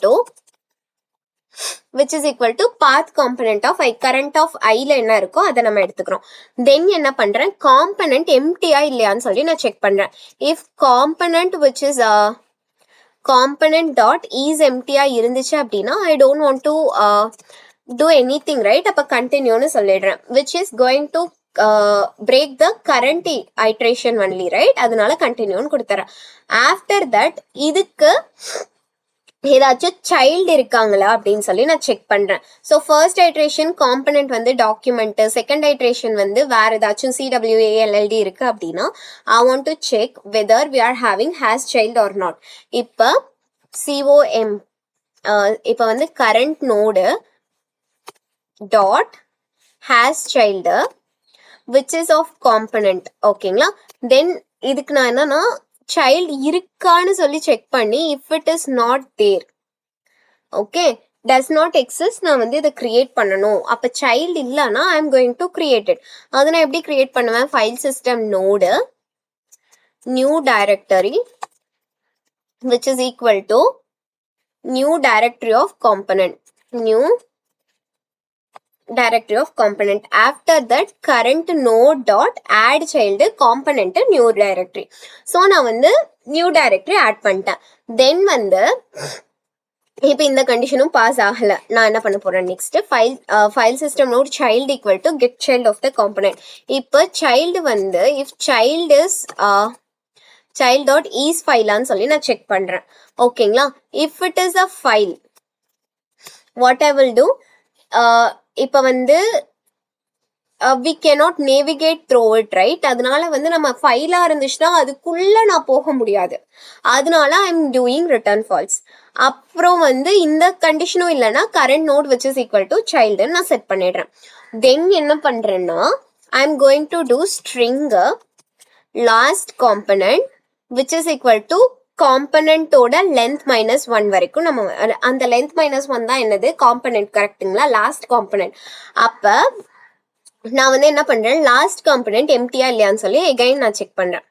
to path component of I. current of I ல என்ன இருக்கோ அதை நம்ம எடுத்துக்கிறோம். Then என்ன பண்றேன் component empty-ஆ இல்லையான்னு சொல்லி நான் செக் பண்றேன். If component which is component dot is empty-ஆ இருந்துச்சு அப்படின்னா I don't want to do anything, right? அப்ப continueன்னு சொல்லிடுறேன் which is going to break the current iteration only, right? அதனால continueன்னு கொடுத்துறேன். After that இதுக்கு ஏதாச்சும் சைல்டு இருக்காங்களா அப்படின்னு சொல்லி நான் செக் பண்றேன். ஸோ ஃபர்ஸ்ட் ஐட்ரேஷன் காம்பனண்ட் வந்து டாக்குமெண்ட், செகண்ட் ஐட்ரேஷன் வந்து வேற ஏதாச்சும் CWA LLD இருக்கு அப்படின்னா I want to check whether we are having has child or not. இப்போ COM இப்போ வந்து current node dot has child which is of component. ஓகேங்களா? தென் இதுக்கு நான் என்னன்னா child இருக்கான்னு சொல்லி செக் பண்ணி if it is not there, okay, does not exist, நான் வந்து இதை கிரியேட் பண்ணணும். அப்ப child இல்லைன்னா I am going to create it. அதை நான் எப்படி கிரியேட் பண்ணுவேன் file system node new directory which is equal to new directory of component, new directory of component. After that current node dot add child component new directory. So நான் வந்து new directory add பண்ணிட்டேன். Then வந்து இப்போ இந்த கண்டிஷனும் pass ஆகல. நான் என்ன பண்ண போறேன் next file system node child equal to get child of the component. இப்போ child வந்து if child is child dot is fileான்னு சொல்லி நான் செக் பண்றேன். ஓகேங்களா? if it is a file, what I will do, இப்போ வந்து we cannot navigate through it, right? அதனால வந்து நம்ம ஃபைலா இருந்துச்சுன்னா அதுக்குள்ள நான் போக முடியாது. அதனால I'm doing return false. அப்புறம் வந்து இந்த கண்டிஷனும் இல்லைன்னா current node which is equal to child நான் செட் பண்ணிடுறேன். Then என்ன பண்றேன்னா I'm going to do string last component which is equal to component ஓட length minus 1 வரைக்கும் நம்ம அந்த length minus 1 தான் என்னது component, கரெக்ட்டுங்களா? Last component. அப்ப நான் வந்து என்ன பண்றேன் லாஸ்ட் காம்பனன்ட் எம்டியா இல்லையான்னு சொல்லி எகைன் நான் செக் பண்றேன்.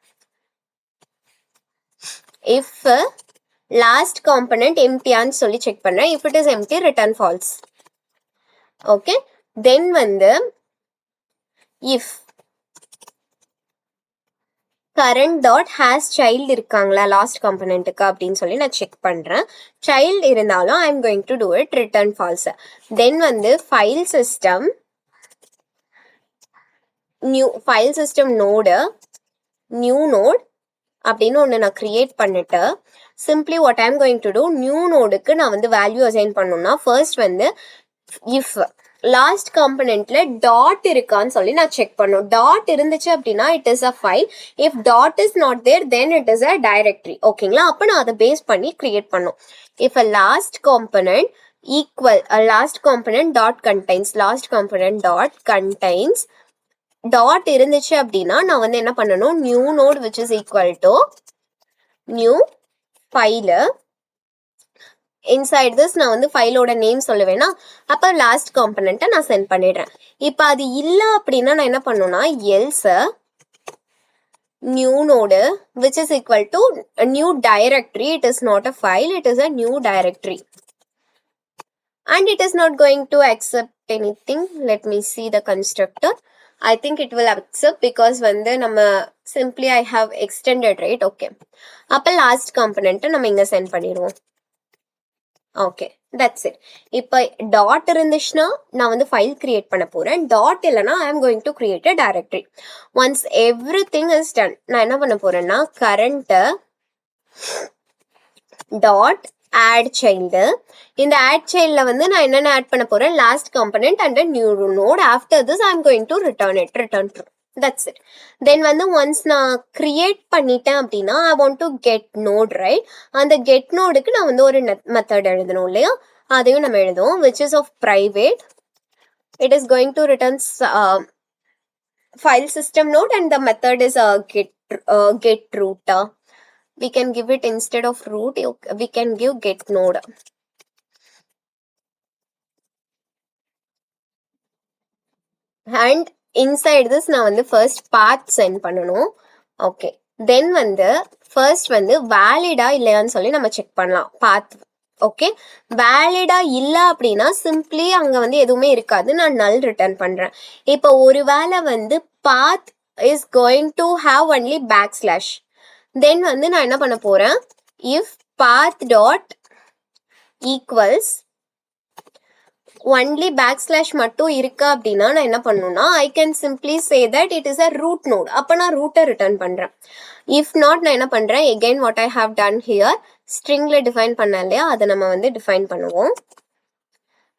if லாஸ்ட் காம்பனன்ட் எம்டியான்னு சொல்லி செக் பண்றேன். if it is empty return false. Okay, then வந்து if current dot has child இருக்காங்களா லாஸ்ட் காம்பனன்ட்டுக்கு அப்படின்னு சொல்லி நான் செக் பண்றேன். child இருந்தாலும் I am going to do it return false. தென் வந்து file system node new node அப்படின்னு ஒன்று நான் கிரியேட் பண்ணிட்டு simply what I am going to do, new nodeக்கு நான் வந்து வேல்யூ அசைன் பண்ணணும்னா ஃபர்ஸ்ட் வந்து if லாஸ்ட் காம்பனன்ட்ல டாட் இருக்கான்னு சொல்லி நான் செக் பண்ணும். டாட் இருந்துச்சு அப்படின்னா it is a file. If dot is not there then it is a directory. ஓகேங்களா? அப்போ நான் அதை பேஸ் பண்ணி கிரியேட் பண்ணும். If a last component equal last component dot contains dot இருந்துச்சு அப்படின்னா நான் வந்து என்ன பண்ணணும் new node which is equal to new file inside this நான் வந்து ஃபைலோட நேம் சொல்லுவேன்னா அப்போ லாஸ்ட் காம்பனண்ட்டை நான் சென்ட் பண்ணிடுறேன். இப்போ அது இல்லை அப்படின்னா நான் என்ன பண்ணணும்னா else new node which is equal to a new directory. It is not a file, it is a new directory and it is not going to accept anything. Let me see the constructor. I think it will accept because வந்து நம்ம simply I have extended, right? Okay, அப்போ last component நம்ம இங்க send பண்ணிடுவோம். Okay, that's it. இப்போ dot இருந்துச்சுன்னா நான் வந்து file create பண்ண போறேன். dot இல்லைன்னா I am going to create a directory. Once everything is done, நான் என்ன பண்ண போறேன்னா current dot add child. இந்த add childல வந்து நான் என்னென்ன add பண்ண போறேன் last component and a new node. After this I am going to return true. That's it. Then வந்து once நான் create பண்ணிட்டேன் அப்படின்னா I want to get node, right? அந்த get nodeக்கு நான் வந்து ஒரு method எழுதணும் இல்லையா, அதையும் நம்ம எழுதுவோம் which is of private. It is going to return file system node and the method is get root. We can give it instead of root, we can give get node. And inside this நான் வந்து first path send பண்ணணும். Okay, then வந்து first வந்து valid இல்லையான்னு சொல்லி நம்ம check பண்ணலாம் path. Okay, valid இல்லை அப்படின்னா simply அங்க வந்து எதுவுமே இருக்காது, நான் null return பண்றேன். இப்போ ஒரு வேளை வந்து path is going to have only backslash, then வந்து நான் என்ன பண்ண போறேன் if path dot equals only backslash மட்டும் இருக்கு அப்படின்னா நான் என்ன பண்ணணும்னா I can simply say that it is a root node. அப்போ நான் root return பண்றேன். if not நான் என்ன பண்றேன் again what I have done here stringல define பண்ண இல்லையா, அதை நம்ம வந்து define பண்ணுவோம்.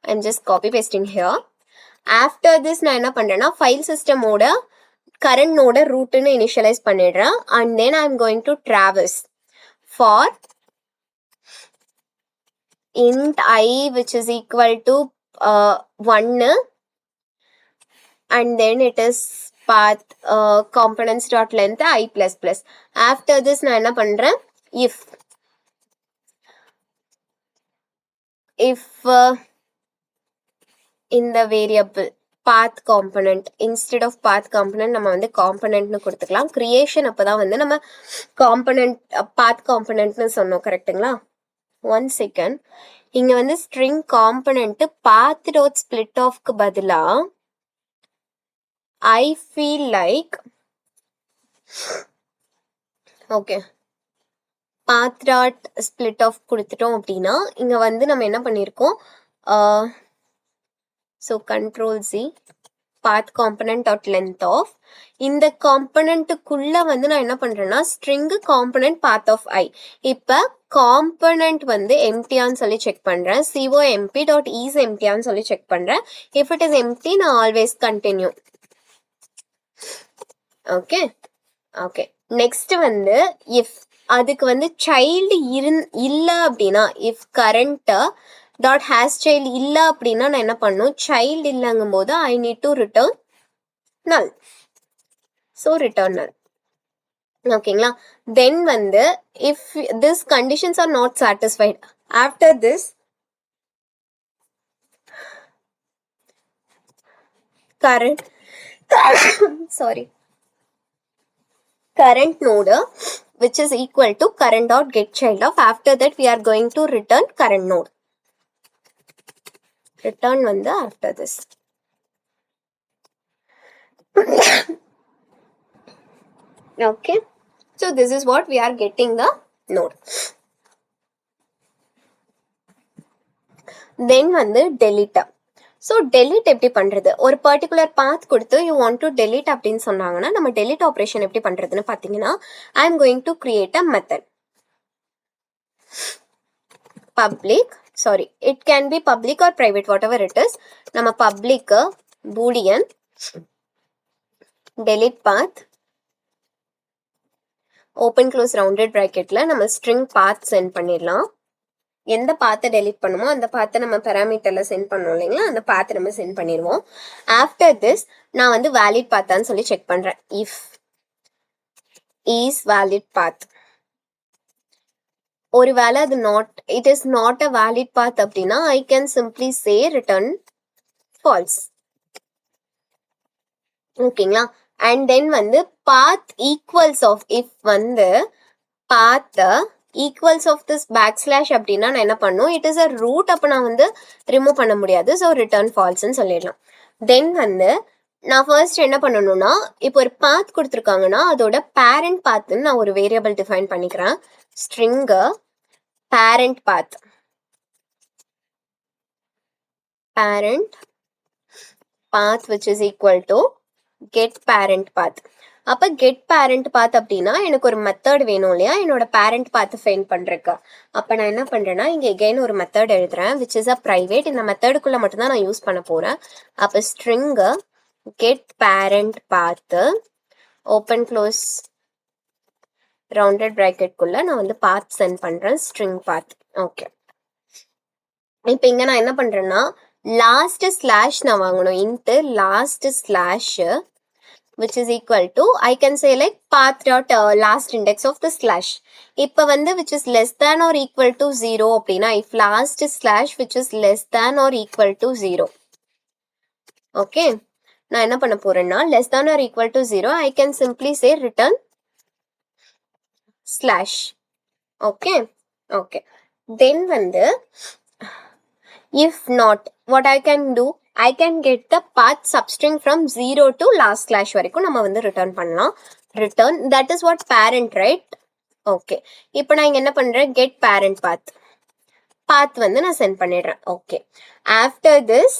I'm just copy pasting here. after this நான் என்ன பண்றேன்னா file system ஓட current node rootன்னு initialize பண்ணிடுறேன் and then I'm going to traverse for int I which is equal to 1 and then it is path components dot length I plus plus. after this நான் என்ன பண்றேன் if in the variable path component instead of path component நம்ம வந்து componentனு கொடுத்துக்கலாம். creation அப்பதான் வந்து நம்ம component path componentனு சொன்னோம் கரெக்ட்டுங்களா. one second, இங்க வந்து string component path dot split offக்கு பதிலா I feel like okay path dot split off கொடுத்துட்டோம் அப்படின்னா இங்க வந்து நம்ம என்ன பண்ணியிருக்கோம் so control Z path component dot length of இந்த காம்பனண்ட்டுக்குள்ள வந்து நான் என்ன பண்றேன்னா string component path of I. இப்ப காம்பனண்ட் வந்து எம்டியான்னு சொல்லி செக் பண்றேன், comp dot is emptyயான்னு சொல்லி செக் பண்றேன். if it is empty நான் always continue. okay okay next வந்து if அதுக்கு வந்து child இல்ல அப்படின்னா if current dot has child இல்ல அப்படின்னா நான் என்ன பண்ணும் child இல்லங்கும் போது I need to return null. so return null. ஓகேங்களா. then வந்து if this conditions are not satisfied, after this current sorry current node which is equal to current dot get child of, after that we are going to return current node. return வந்து after this. okay, so this is what we are getting the node. then வந்து delete. so delete எப்படி பண்றது, ஒரு particular path கொடுத்து you want to delete அப்படின்னு சொன்னாங்கன்னா நம்ம delete operation எப்படி பண்றதுன்னு பார்த்தீங்கன்னா I am going to create a method public, sorry it can be public or private whatever it is. நம்ம public boolean delete path open close rounded bracketல நம்ம string path send பண்ணிடலாம். எந்த பாத்தை டெலிட் பண்ணுமோ அந்த பாத்தை நம்ம பெராமீட்டர்ல சென்ட் பண்ணோம் இல்லைங்களா, அந்த பாத்தை நம்ம சென்ட் பண்ணிடுவோம். ஆஃப்டர் திஸ் நான் வந்து வேலிட் பாத்தான்னு சொல்லி செக் பண்றேன். இஃப் இஸ் வேலிட் பாத், ஒருவேளை அது it is not a valid path அப்படின்னா I can simply say return false. ஓகேங்களா. அண்ட் தென் வந்து பாத் ஈக்குவல்ஸ் ஆஃப், இஃப் வந்து path equals of this back slash அப்படின்னா நான் என்ன பண்ணும், இட் இஸ் அ ரூட், அப்போ நான் வந்து ரிமூவ் பண்ண முடியாது. ஸோ ரிட்டர்ன் ஃபால்ஸ்ன்னு சொல்லிடலாம். தென் வந்து நான் ஃபர்ஸ்ட் என்ன பண்ணணும்னா, இப்போ ஒரு பாத் கொடுத்துருக்காங்கன்னா அதோட பேரண்ட் பாத்துன்னு நான் ஒரு வேரியபிள் டிஃபைன் பண்ணிக்கிறேன். String parent path, parent path which is equal to get parent path. அப்போ கெட் பேரண்ட் பாத் அப்படின்னா எனக்கு ஒரு மெத்தட் வேணும் இல்லையா, என்னோட பேரண்ட் பாத் ஃபைண்ட் பண்றதுக்கு. அப்போ நான் என்ன பண்றேன்னா இங்க எகைன் ஒரு மெத்தட் எழுதுறேன் which is a private. இந்த மெத்தடுக்குள்ள மட்டும்தான் நான் யூஸ் பண்ண போறேன். அப்போ ஸ்ட்ரிங் கெட் பேரண்ட் பாத் ஓப்பன் க்ளோஸ் ரவுண்டட் பிராக்கெட்குள்ள நான் வந்து பாத் சென்ட் பண்றேன், ஸ்ட்ரிங் பாத். ஓகே. இப்போ இங்க நான் என்ன பண்றேன்னா லாஸ்ட் ஸ்லாஷ் நான் வாங்கணும், into last slash which is equal to, I can say like path dot last index of the slash. இப்போ வந்து which is less than or equal to 0 அப்படின்னா if last slash which is less than or equal to 0. Okay, நான் என்ன பண்ண போறேன்னா less than or equal to 0 I can simply say return slash. Okay okay. Then வந்து if not, what I can do, I can get the path substring from 0 to last slash வரைக்கும் நம்ம வந்து return பண்ணலாம். return, that is what parent, right? Okay. இப்போ நான் இங்க என்ன பண்றேன், get parent path path வந்து நான் சென்ட் பண்ணிடுறேன். ஓகே. ஆஃப்டர் திஸ்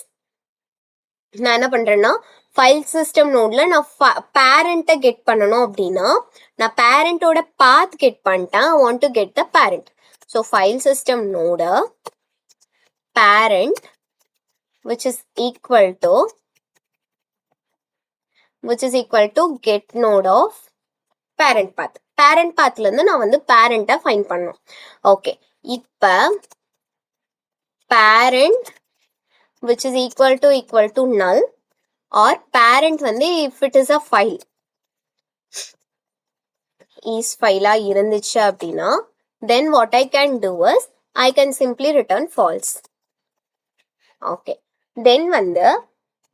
நான் என்ன பண்றேன்னா ஃபைல் சிஸ்டம் நோட்ல நான் பேரண்ட்டை கெட் பண்ணணும் அப்படின்னா நான் பேரண்டோட பாத் கெட் பண்ணிட்டேன். I want to get the parent. So file system நோட parent which is equal to get node of parent path. parent pathல இருந்து நான் வந்து parent ஃபைண்ட் பண்ணணும். ஓகே. இப்ப parent which is equal to null or parent வந்து if it is a file, is file இருந்துச்சு அப்படின்னா then what I can do is I can simply return false. Okay. Then வந்து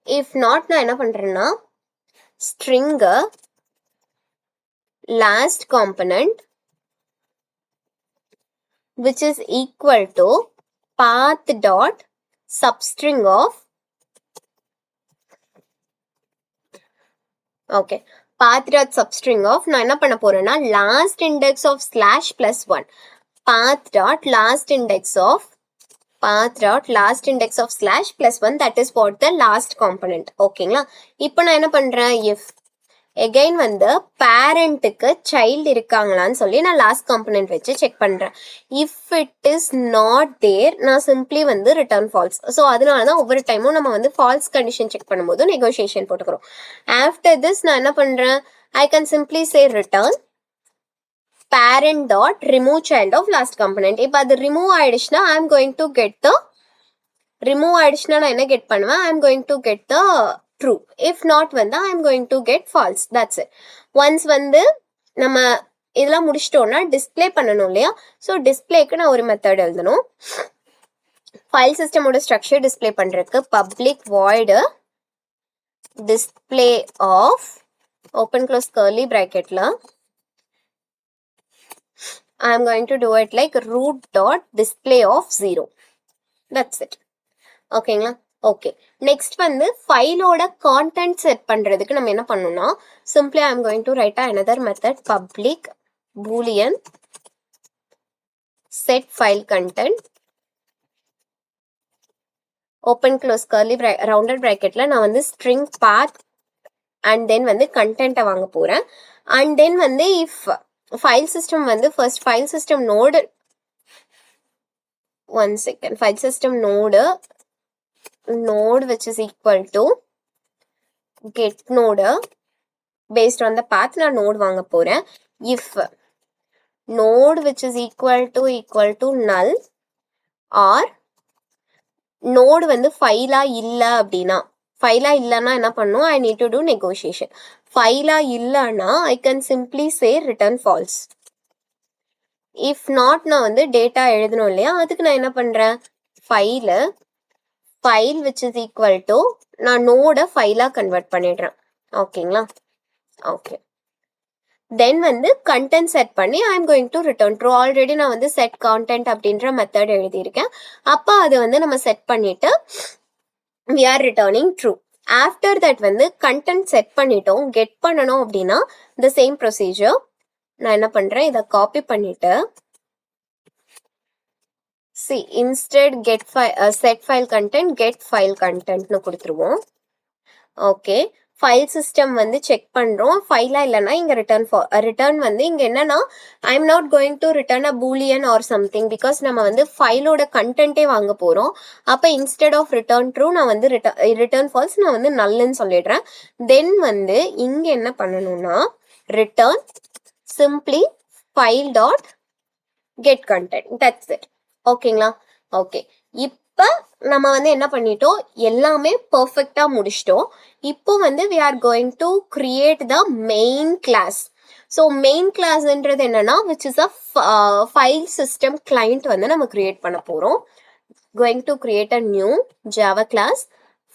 if not நான் என்ன பண்றேன்னா string last component which is equal to path dot substring of, okay, path dot substring of நான் என்ன பண்ண போறேன்னா last index of slash plus 1 path dot last index of slash plus 1, that is what the last component. ஓகேங்களா. இப்போ நான் என்ன பண்றேன், if again வந்து பேரண்ட்டுக்கு சைல்டு இருக்காங்களான்னு சொல்லி நான் லாஸ்ட் காம்பனன்ட் வச்சு செக் பண்றேன். இஃப் இட் இஸ் நாட் தேர் நான் சிம்பிளி வந்து ரிட்டர்ன் ஃபால்ஸ். ஸோ அதனால தான் ஒவ்வொரு டைமும் நம்ம வந்து ஃபால்ஸ் கண்டிஷன் செக் பண்ணும்போது நெகோசியேஷன் போட்டுக்கிறோம். ஆஃப்டர் திஸ் நான் என்ன பண்றேன், ஐ can simply say return parent dot remove child of last component. இப்போ அது ரிமூவ் ஆயிடுச்சுன்னா I am going to get the, remove ஆயிடுச்சுன்னா நான் என்ன கெட் பண்ணுவேன், I am going to get the true. if not வந்து I am going to get false. that's it. once வந்து நம்ம இதெல்லாம் முடிச்சிட்டோம்னா டிஸ்பிளே பண்ணணும் இல்லையா, ஸோ டிஸ்பிளேக்கு நான் ஒரு மெத்தட் எழுதணும். ஃபைல் சிஸ்டமோட ஸ்ட்ரக்சர் டிஸ்பிளே பண்றதுக்கு public void display of open close curly பிராக்கெட்ல I am going to do it like root dot display of 0. That's it. ஓகேங்களா. ஓகே. நெக்ஸ்ட் வந்து ஃபைலோட கான்டென்ட் செட் பண்றதுக்கு நம்ம என்ன பண்ணணும்னா simply I am going to write another method public boolean set file content open close curly rounded bracketல நான் வந்து string path and then வந்து content வாங்க போறேன். and then வந்து if file system வந்து first file system node, one second, file system node which is equal to get node based on the path நான் node வாங்க போறேன். if node which is equal to null or node வந்து ஃபைலா இல்லை அப்படின்னா, ஃபைலா இல்லைன்னா என்ன பண்ணும், I need to do negotiation. ஃபைலா இல்லைன்னா I can simply say return false. If not நான் வந்து டேட்டா எழுதணும் இல்லையா, அதுக்கு நான் என்ன பண்ணுறேன், file which is equal to நான் நோட ஃபைலாக கன்வெர்ட் பண்ணிடுறேன். ஓகேங்களா? ஓகே. தென் வந்து கண்டென்ட் செட் பண்ணி ஐ am going to return true. Already நான் வந்து செட் கான்டென்ட் அப்படின்ற மெத்தட் எழுதியிருக்கேன். அப்போ அது வந்து நம்ம செட் பண்ணிட்டு we are returning true. After that வந்து கண்டென்ட் செட் பண்ணிட்டோம், கெட் பண்ணணும் அப்படின்னா the same procedure. நான் என்ன பண்ணுறேன், இதை காப்பி பண்ணிட்டு instead set file content get file contentனு கொடுத்துருவோம். ஓகே, ஃபைல் சிஸ்டம் வந்து செக் பண்ணுறோம், ஃபைலாக இல்லைன்னா இங்கே ரிட்டர்ன் வந்து இங்கே என்னன்னா I am not going to return a Boolean or something, because நம்ம வந்து ஃபைலோட கண்டென்ட்டே வாங்க போகிறோம். அப்போ இன்ஸ்டெட் ஆஃப் ரிட்டர்ன் ட்ரூ நான் வந்து ரிட்டர்ன் ஃபால்ஸ் நான் வந்து நல்லுன்னு சொல்லிடுறேன். தென் வந்து இங்கே என்ன பண்ணணும்னா return simply file dot get content, that's it. ஓகேங்களா? ஓகே, இப்போ நம்ம வந்து என்ன பண்ணிட்டோம், எல்லாமே பர்ஃபெக்டாக முடிச்சிட்டோம். இப்போ வந்து we are going to create the main class. So main கிளாஸ்ன்றது என்னன்னா which is a file system client வந்து நம்ம கிரியேட் பண்ண போகிறோம். going to create a new Java class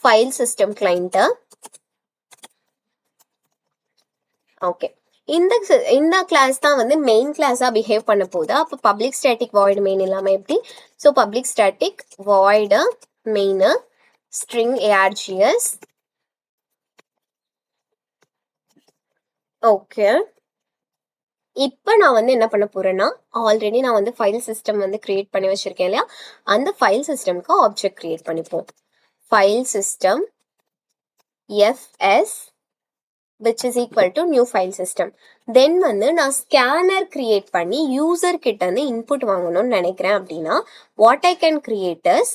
file system client. Okay, இந்த கிளாஸ் தான் வந்து மெயின் கிளாஸாக பிஹேவ் பண்ண போகுது. அப்போ பப்ளிக் ஸ்டாட்டிக் வாய்டு மெயின் இல்லாமல் எப்படி, so public static void main string args. Okay, இப்போ நான் வந்து என்ன பண்ண போறேன்னா, ஆல்ரெடி நான் வந்து ஃபைல் சிஸ்டம் வந்து கிரியேட் பண்ணி வச்சிருக்கேன் இல்லையா, அந்த ஃபைல் சிஸ்டம்க்கு ஆப்ஜெக்ட் கிரியேட் பண்ணிப்போம். File system fs which is equal to new file system. Then வந்து நான் ஸ்கேனர் கிரியேட் பண்ணி யூசர் கிட்ட இருந்து இன்புட் வாங்கணும்னு நினைக்கிறேன் அப்படின்னா what I can create is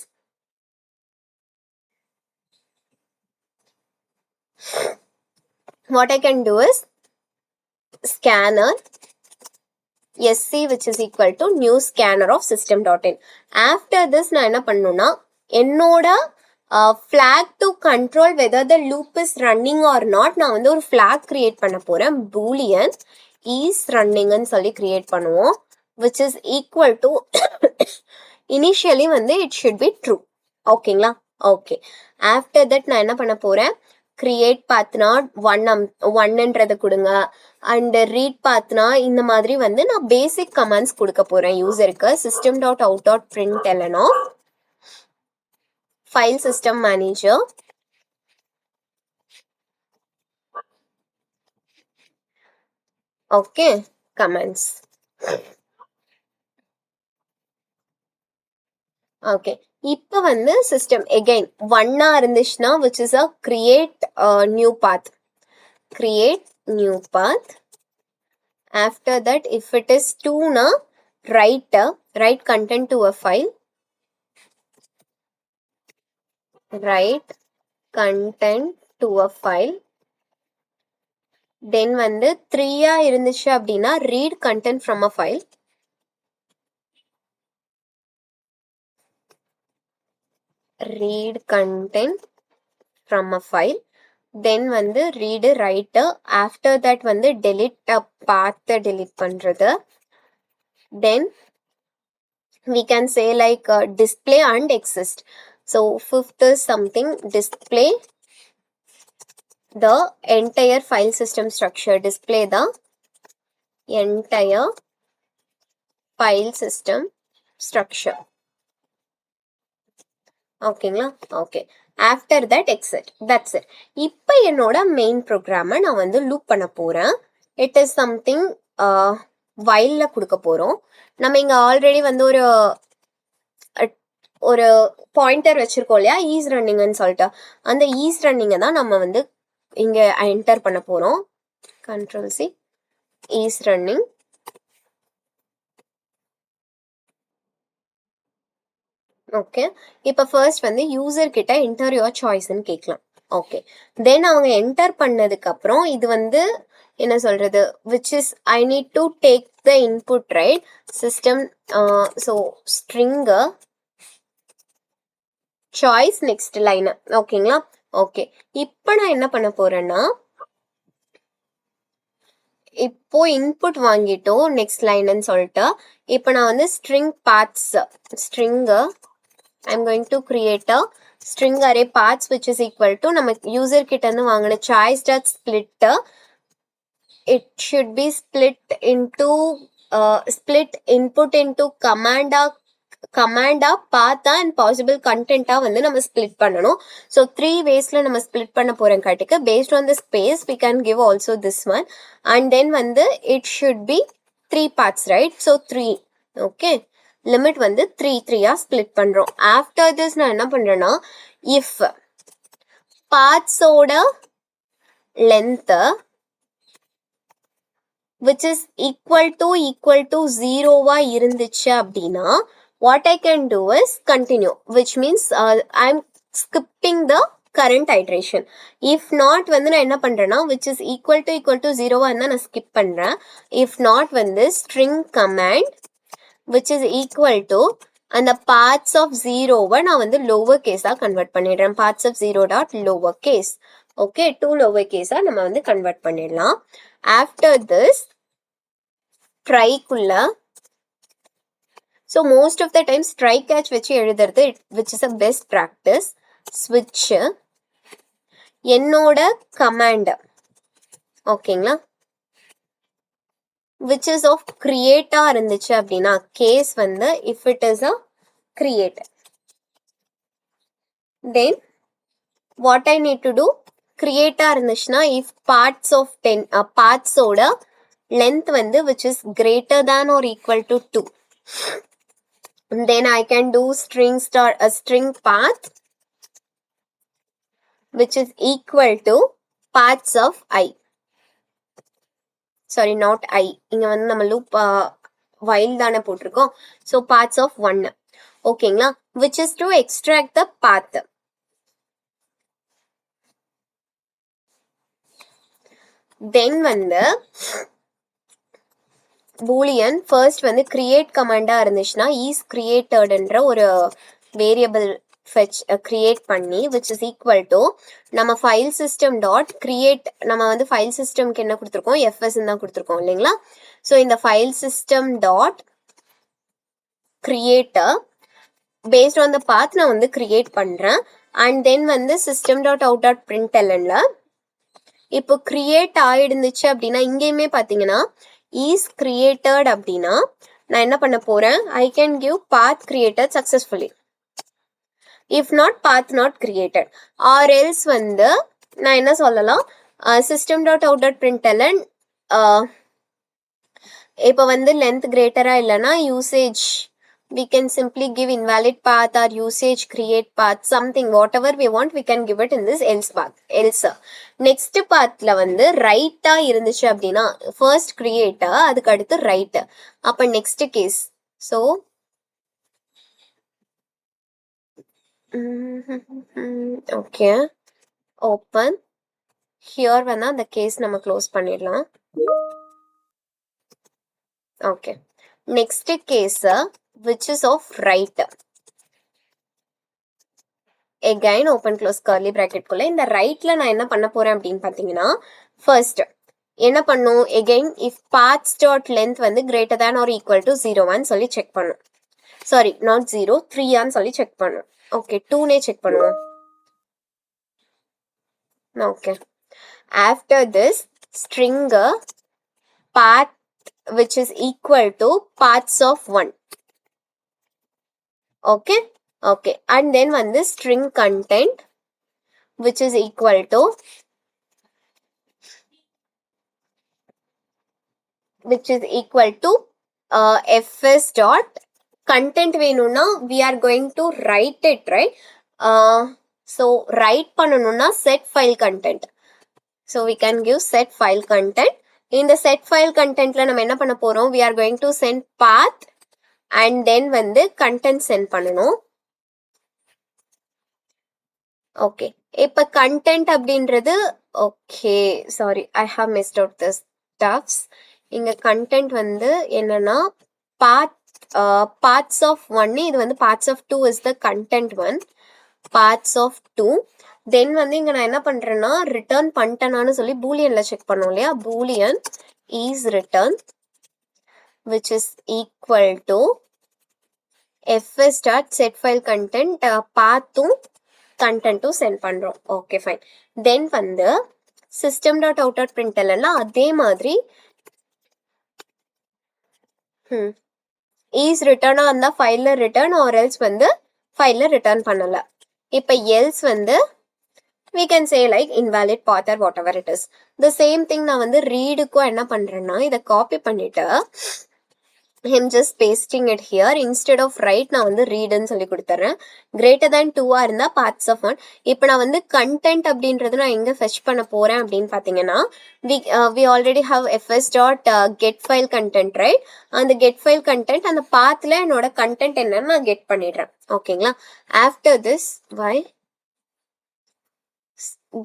scanner sc which is equal to new scanner of system.in. After this நான் என்ன பண்ணணும்னா என்னோட flag to control whether the loop is running or not நான் வந்து ஒரு flag create பண்ண போறேன். boolean is running ன்னு சொல்லி create பண்ணுவோம், which is equal to initially வந்து it should be true. ஓகேங்களா? ஓகே, ஆஃப்டர் தட் நான் என்ன பண்ண போறேன், கிரியேட் பாத்னா ஒன்னுன்றதை கொடுங்க, அண்ட் ரீட் பாத்னா இந்த மாதிரி வந்து நான் பேசிக் கமாண்ட்ஸ் கொடுக்க போறேன் யூசருக்கு. system dot out dot println of file system manager okay comments. Okay, இப்போ வந்து சிஸ்டம் எகைன் ஒன்னா இருந்துச்சுன்னா which is a create new path. After that if it is 2 na write content to a file, then வந்து 3 இருந்துச்சு அப்படின்னா read content from a file. then வந்து read write. after that வந்து delete path delete பண்றது. then we can say like display and exist. so fifth is something display the entire file system structure, display the entire file system structure. ஓகேங்களா? Okay, after that exit, that's it. இப்போ என்னோட main ப்ரோக்ராமை நான் வந்து loop பண்ண போகிறேன். It is something வைலில் கொடுக்க போகிறோம். நம்ம இங்கே ஆல்ரெடி வந்து ஒரு பாயிண்டர் வச்சுருக்கோம் இல்லையா, ஈஸ் ரன்னிங்னு சொல்லிட்டு, அந்த ஈஸ் ரன்னிங்கை தான் நம்ம வந்து இங்கே என்டர் பண்ண போகிறோம். Ctrl+C is running. ஓகே, இப்போ ஃபர்ஸ்ட் வந்து யூசர் கிட்ட என்டர் யுவர் சாய்ஸ்ன்னு கேட்கலாம். ஓகே, தென் அவங்க என்டர் பண்ணதுக்கு அப்புறம் இது வந்து என்ன சொல்றது, which is I need to take the input, right? system so string choice next line. ஓகேங்களா? ஓகே. இப்போ நான் என்ன பண்ண போறேன்னா இப்போ இன்புட் வாங்கிட்டோம் நெக்ஸ்ட் லைன்னு சொல்லிட்டு இப்போ நான் வந்து string paths string I'm going to create a string array paths which is equal to நம்ம யூசர் கிட்ட இருந்து வாங்கின choice dot split it should be split into split input into command path and possible content வந்து நம்ம split பண்ணணும். So 3 waysல நம்ம split பண்ண போறோம் காட்டுக்கு. Based on the space we can give also this one and then வந்து it should be 3 paths, right? So 3. Okay. Limit வந்து 3 split பண்றோம். After this நான் என்ன பண்றேன்னா if paths ஓட length which is equal to 0வா இருந்துச்சு அப்படின்னா what I can do is continue, which means I'm skipping the current iteration. If not வந்து நான் என்ன பண்றேன்னா which is equal to 0வா இருந்தா நான் skip பண்றேன். If not வந்து string command which is equal to அந்த parts of 0வை நான் வந்து lower case convert பண்ணிடுறேன். parts of 0 dot lower case. Okay, to lower case நம்ம வந்து convert பண்ணிடலாம். After this try குள்ள so most of the times try catch வச்சு எழுதுறது which is a best practice. switch என்னோட command ஓகேங்களா which is of create இருந்துச்சு அப்படின்னா case வந்து if it is a create then what I need to do create இருந்துச்சுன்னா if parts of 10 parts ஓட length வந்து which is greater than or equal to 2 then I can do string path which is equal to parts of I. Sorry, not I. இங்க வந்து நம்ம loop while தானே போட்டிருக்கோம். So parts of 1. ஓகேங்களா? Which is to extract the path. Then வந்து boolean first வந்து create command இருந்துச்சுன்னா is createdன்ற ஒரு variable fetch create பண்ணி which is equal to நம்ம file system dot create நம்ம வந்து file systemக்கு என்ன கொடுத்திருக்கோம் fs தான் கொடுத்திருக்கோம் இல்லைங்களா so இந்த file system dot create based on the path நான் வந்து create பண்றேன் and then வந்து system dot out dot printlnல இப்போ create ஆயிடுந்துச்சு அப்படின்னா இங்கேயுமே பாத்தீங்கன்னா is created அப்படின்னா நான் என்ன பண்ண போறேன் I can give path created successfully. If not path not created or else வந்து நான் என்ன சொல்லலாம் system dot out dot println இப்போ வந்து length greater இல்லைன்னா usage we can simply give invalid path or usage create path something whatever we want we can give it in this else path else next pathல வந்து right இருந்துச்சு அப்படின்னா first create அதுக்கு அடுத்து right அப்ப next case so okay open here வேணா அந்த case நம்ம close பண்ணிடலாம் okay next case which is of right again open close curly bracket குள்ள இந்த rightல நான் என்ன பண்ண போறேன் அப்படின்னு பாத்தீங்கன்னா first என்ன பண்ணும் again if paths dot length வந்து greater than or equal to 0 ன்னு சொல்லி check பண்ணும் sorry not 0 3 ன்னு சொல்லி check பண்ணும் okay 2 னே check பண்ணுவோம் okay after this string path which is equal to paths of 1 okay okay and then one this string content which is equal to fs dot content வேணும்னா we are going to write it right so write பண்ணனும்னா set file content so we can give set file content in the set file contentல நம்ம என்ன பண்ண போறோம் we are going to send path and then வந்து content send பண்ணனும் okay இப்ப content அப்படின்றது okay sorry I have messed out this stuffs இங்க content வந்து என்னன்னா paths of 1 இது வந்து paths of 2 is the content one paths of 2. Then வந்து இங்க நான் என்ன பண்றேன்னா ரிட்டர்ன் பண்ணிட்டேனான்னு சொல்லி பூலியன்ல செக் பண்ணோம் இல்லையா, Boolean is return which is equal to fs dot set file content pathum content send பண்றோம். Okay fine. தென் வந்து system dot out dot println அதே மாதிரி is return அந்த ஃபைல்ல return or else வந்து ஃபைல்ல return பண்ணல. இப்ப else வந்து we can say like invalid path or whatever it is. The same thing நான் வந்து readக்கும் என்ன பண்றேன்னா இதை காப்பி பண்ணிட்டு I'm just pasting it here. Instead of write நான் வந்து read ன்னு சொல்லி கொடுத்துறேன். greater than 2 இருந்தா paths of 1. இப்போ நான் வந்து content அப்படின்றது நான் எங்க fetch பண்ண போறேன் அப்படின்னு பாத்தீங்கன்னா we already have fs dot get file content, right? அந்த get file content அந்த pathல என்னோட content என்னன்னு நான் get பண்ணிடுறேன். ஓகேங்களா? After this why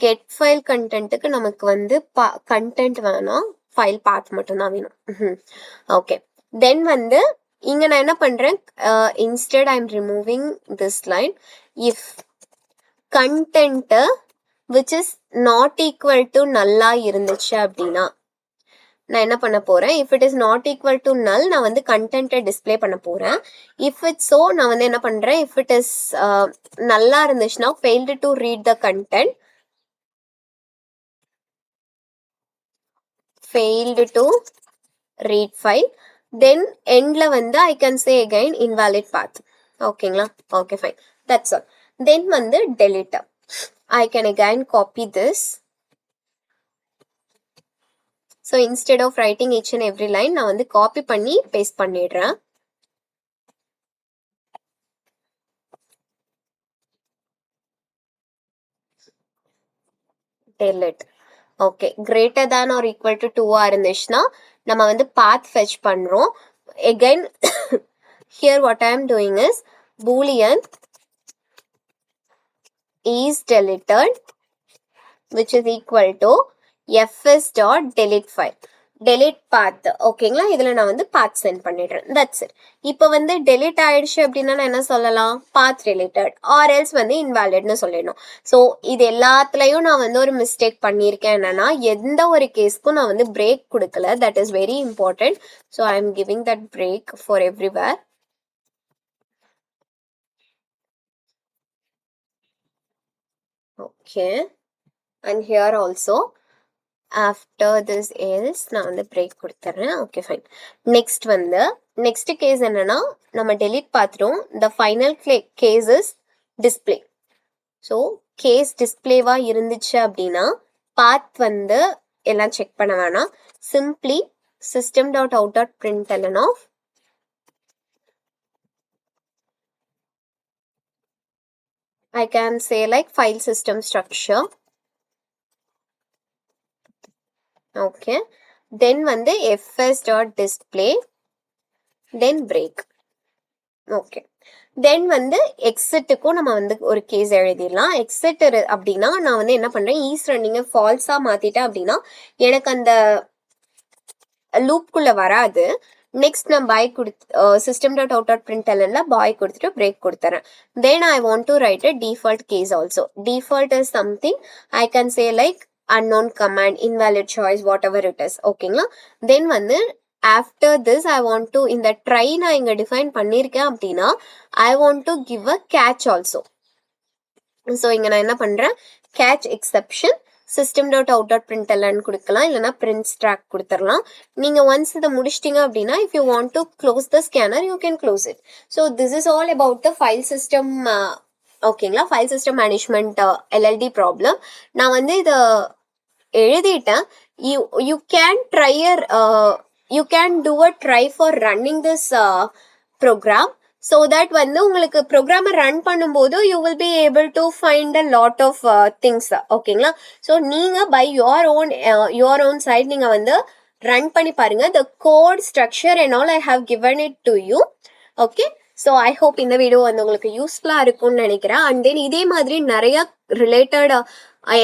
get file contentக்கு நமக்கு வந்து content வேணாம், file path மட்டும் தான் வேணும். ஓகே. then வந்து இங்க நான் என்ன பண்றேன், instead I'm removing this line. if content which is not equal to null இருந்துச்சு அப்படின்னா நான் என்ன பண்ண போறேன், if it is not equal to null நான் வந்து content display பண்ண போறேன். if it's so நான் வந்து என்ன பண்றேன், if it is null இருந்துச்சுன்னா failed to read the content, failed to read file, then endல வந்து I can say again invalid path. ஓகேங்களா? okay fine, that's all. then வந்து delete. I can again copy this. so instead of writing each and every line நான் வந்து copy பண்ணி paste பண்ணிடுறேன். delete. okay, greater than or equal to 2 இருந்துச்சுன்னா நம்ம வந்து path fetch பண்றோம். again here what I am doing is boolean is deleted which is equal to fs dot delete file, delete path. ஓகேங்களா? இதுல நான் வந்து path send பண்ணிடுறேன். that's it. இப்போ வந்து delete ஆயிடுச்சு அப்படின்னா நான் என்ன சொல்லலாம், path related or else வந்து invalidன்னு சொல்லிடணும். ஸோ இது எல்லாத்துலயும் நான் வந்து ஒரு மிஸ்டேக் பண்ணியிருக்கேன். என்னன்னா எந்த ஒரு கேஸ்க்கும் நான் வந்து break கொடுக்கல. that is very important. so I am giving that break for everywhere. okay, and here also after this else நான் வந்து break கொடுத்துறேன். okay fine. next வந்து next case என்னன்னா நம்ம delete பார்த்துட்டோம். the final case is display. so case displayவா இருந்துச்சு அப்படின்னா path வந்து எல்லாம் செக் பண்ண வேணாம். simply system dot out dot println of I can say like file system structure. okay, then வந்து fs dot display, then break. okay, then வந்து exitக்கும் நம்ம வந்து ஒரு கேஸ் எழுதிடலாம். exit அப்படின்னா நான் வந்து என்ன பண்றேன், is running ஃபால்ஸா மாத்திட்டேன் அப்படின்னா எனக்கு அந்த லூப்குள்ள வராது. நெக்ஸ்ட் நான் பாய் system dot out dot println பாய் கொடுத்துட்டு break கொடுத்துறேன். then I want to write a default case also. default is something I can say like unknown command, invalid choice, whatever it is. ஓகேங்களா? then வந்து after this I want to இந்த try நான் இங்க define பண்ணிருக்கேன் அப்படின்னா I want to give a catch also. so இங்க நான் என்ன பண்றேன், catch exception system dot out dot println கொடுக்கலாம், இல்லைனா print track கொடுத்துடலாம். நீங்க once இதை முடிச்சிட்டீங்க அப்படின்னா if you want to close the scanner you can close it. so this is all about the file system. ஓகேங்களா? file system management LLD problem. நான் வந்து இதை எழுதிட்டேன். you can try you can do a try for running this program so that வந்து உங்களுக்கு ப்ரோக்ராமை run பண்ணும்போது you will be able to find a lot of things. ஓகேங்களா? ஸோ நீங்க by your own side நீங்க வந்து ரன் பண்ணி பாருங்க. the code structure and all I have given it to you. okay, so I hope இந்த video வந்து உங்களுக்கு யூஸ்ஃபுல்லாக இருக்கும்னு நினைக்கிறேன். அண்ட் தென் இதே மாதிரி நிறைய ரிலேட்டட்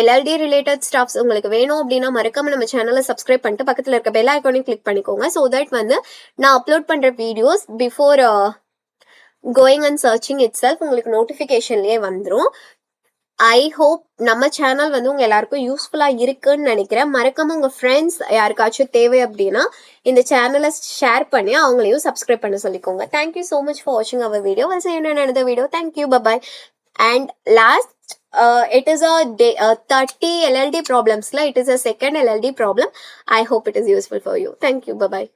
LLD ரிலேட்டட் ஸ்டாஃப்ஸ் உங்களுக்கு வேணும் அப்படின்னா மறக்காம நம்ம சேனலை சப்ஸ்கிரைப் பண்ணிட்டு பக்கத்தில் இருக்க பெல் ஐக்கானையும் கிளிக் பண்ணிக்கோங்க. ஸோ தட் வந்து நான் அப்லோட் பண்ணுற videos going and searching it self உங்களுக்கு நோட்டிஃபிகேஷன்லேயே வந்துடும். ஐ ஹோப் நம்ம சேனல் வந்து உங்க எல்லாருக்கும் யூஸ்ஃபுல்லா இருக்குன்னு நினைக்கிறேன். மறக்காம உங்க ஃப்ரெண்ட்ஸ் யாருக்காச்சும் தேவை அப்படின்னா இந்த சேனலை ஷேர் பண்ணி அவங்களையும் சப்ஸ்கிரைப் பண்ண சொல்லிக்கோங்க. தேங்க்யூ ஸோ மச் ஃபார் வாட்சிங் அவர் video. We'll see you in another video. Thank you. Bye bye. And last, it is a 30 LLD problems. It is a second LLD problem. I hope it is useful for you. Thank you. Bye bye.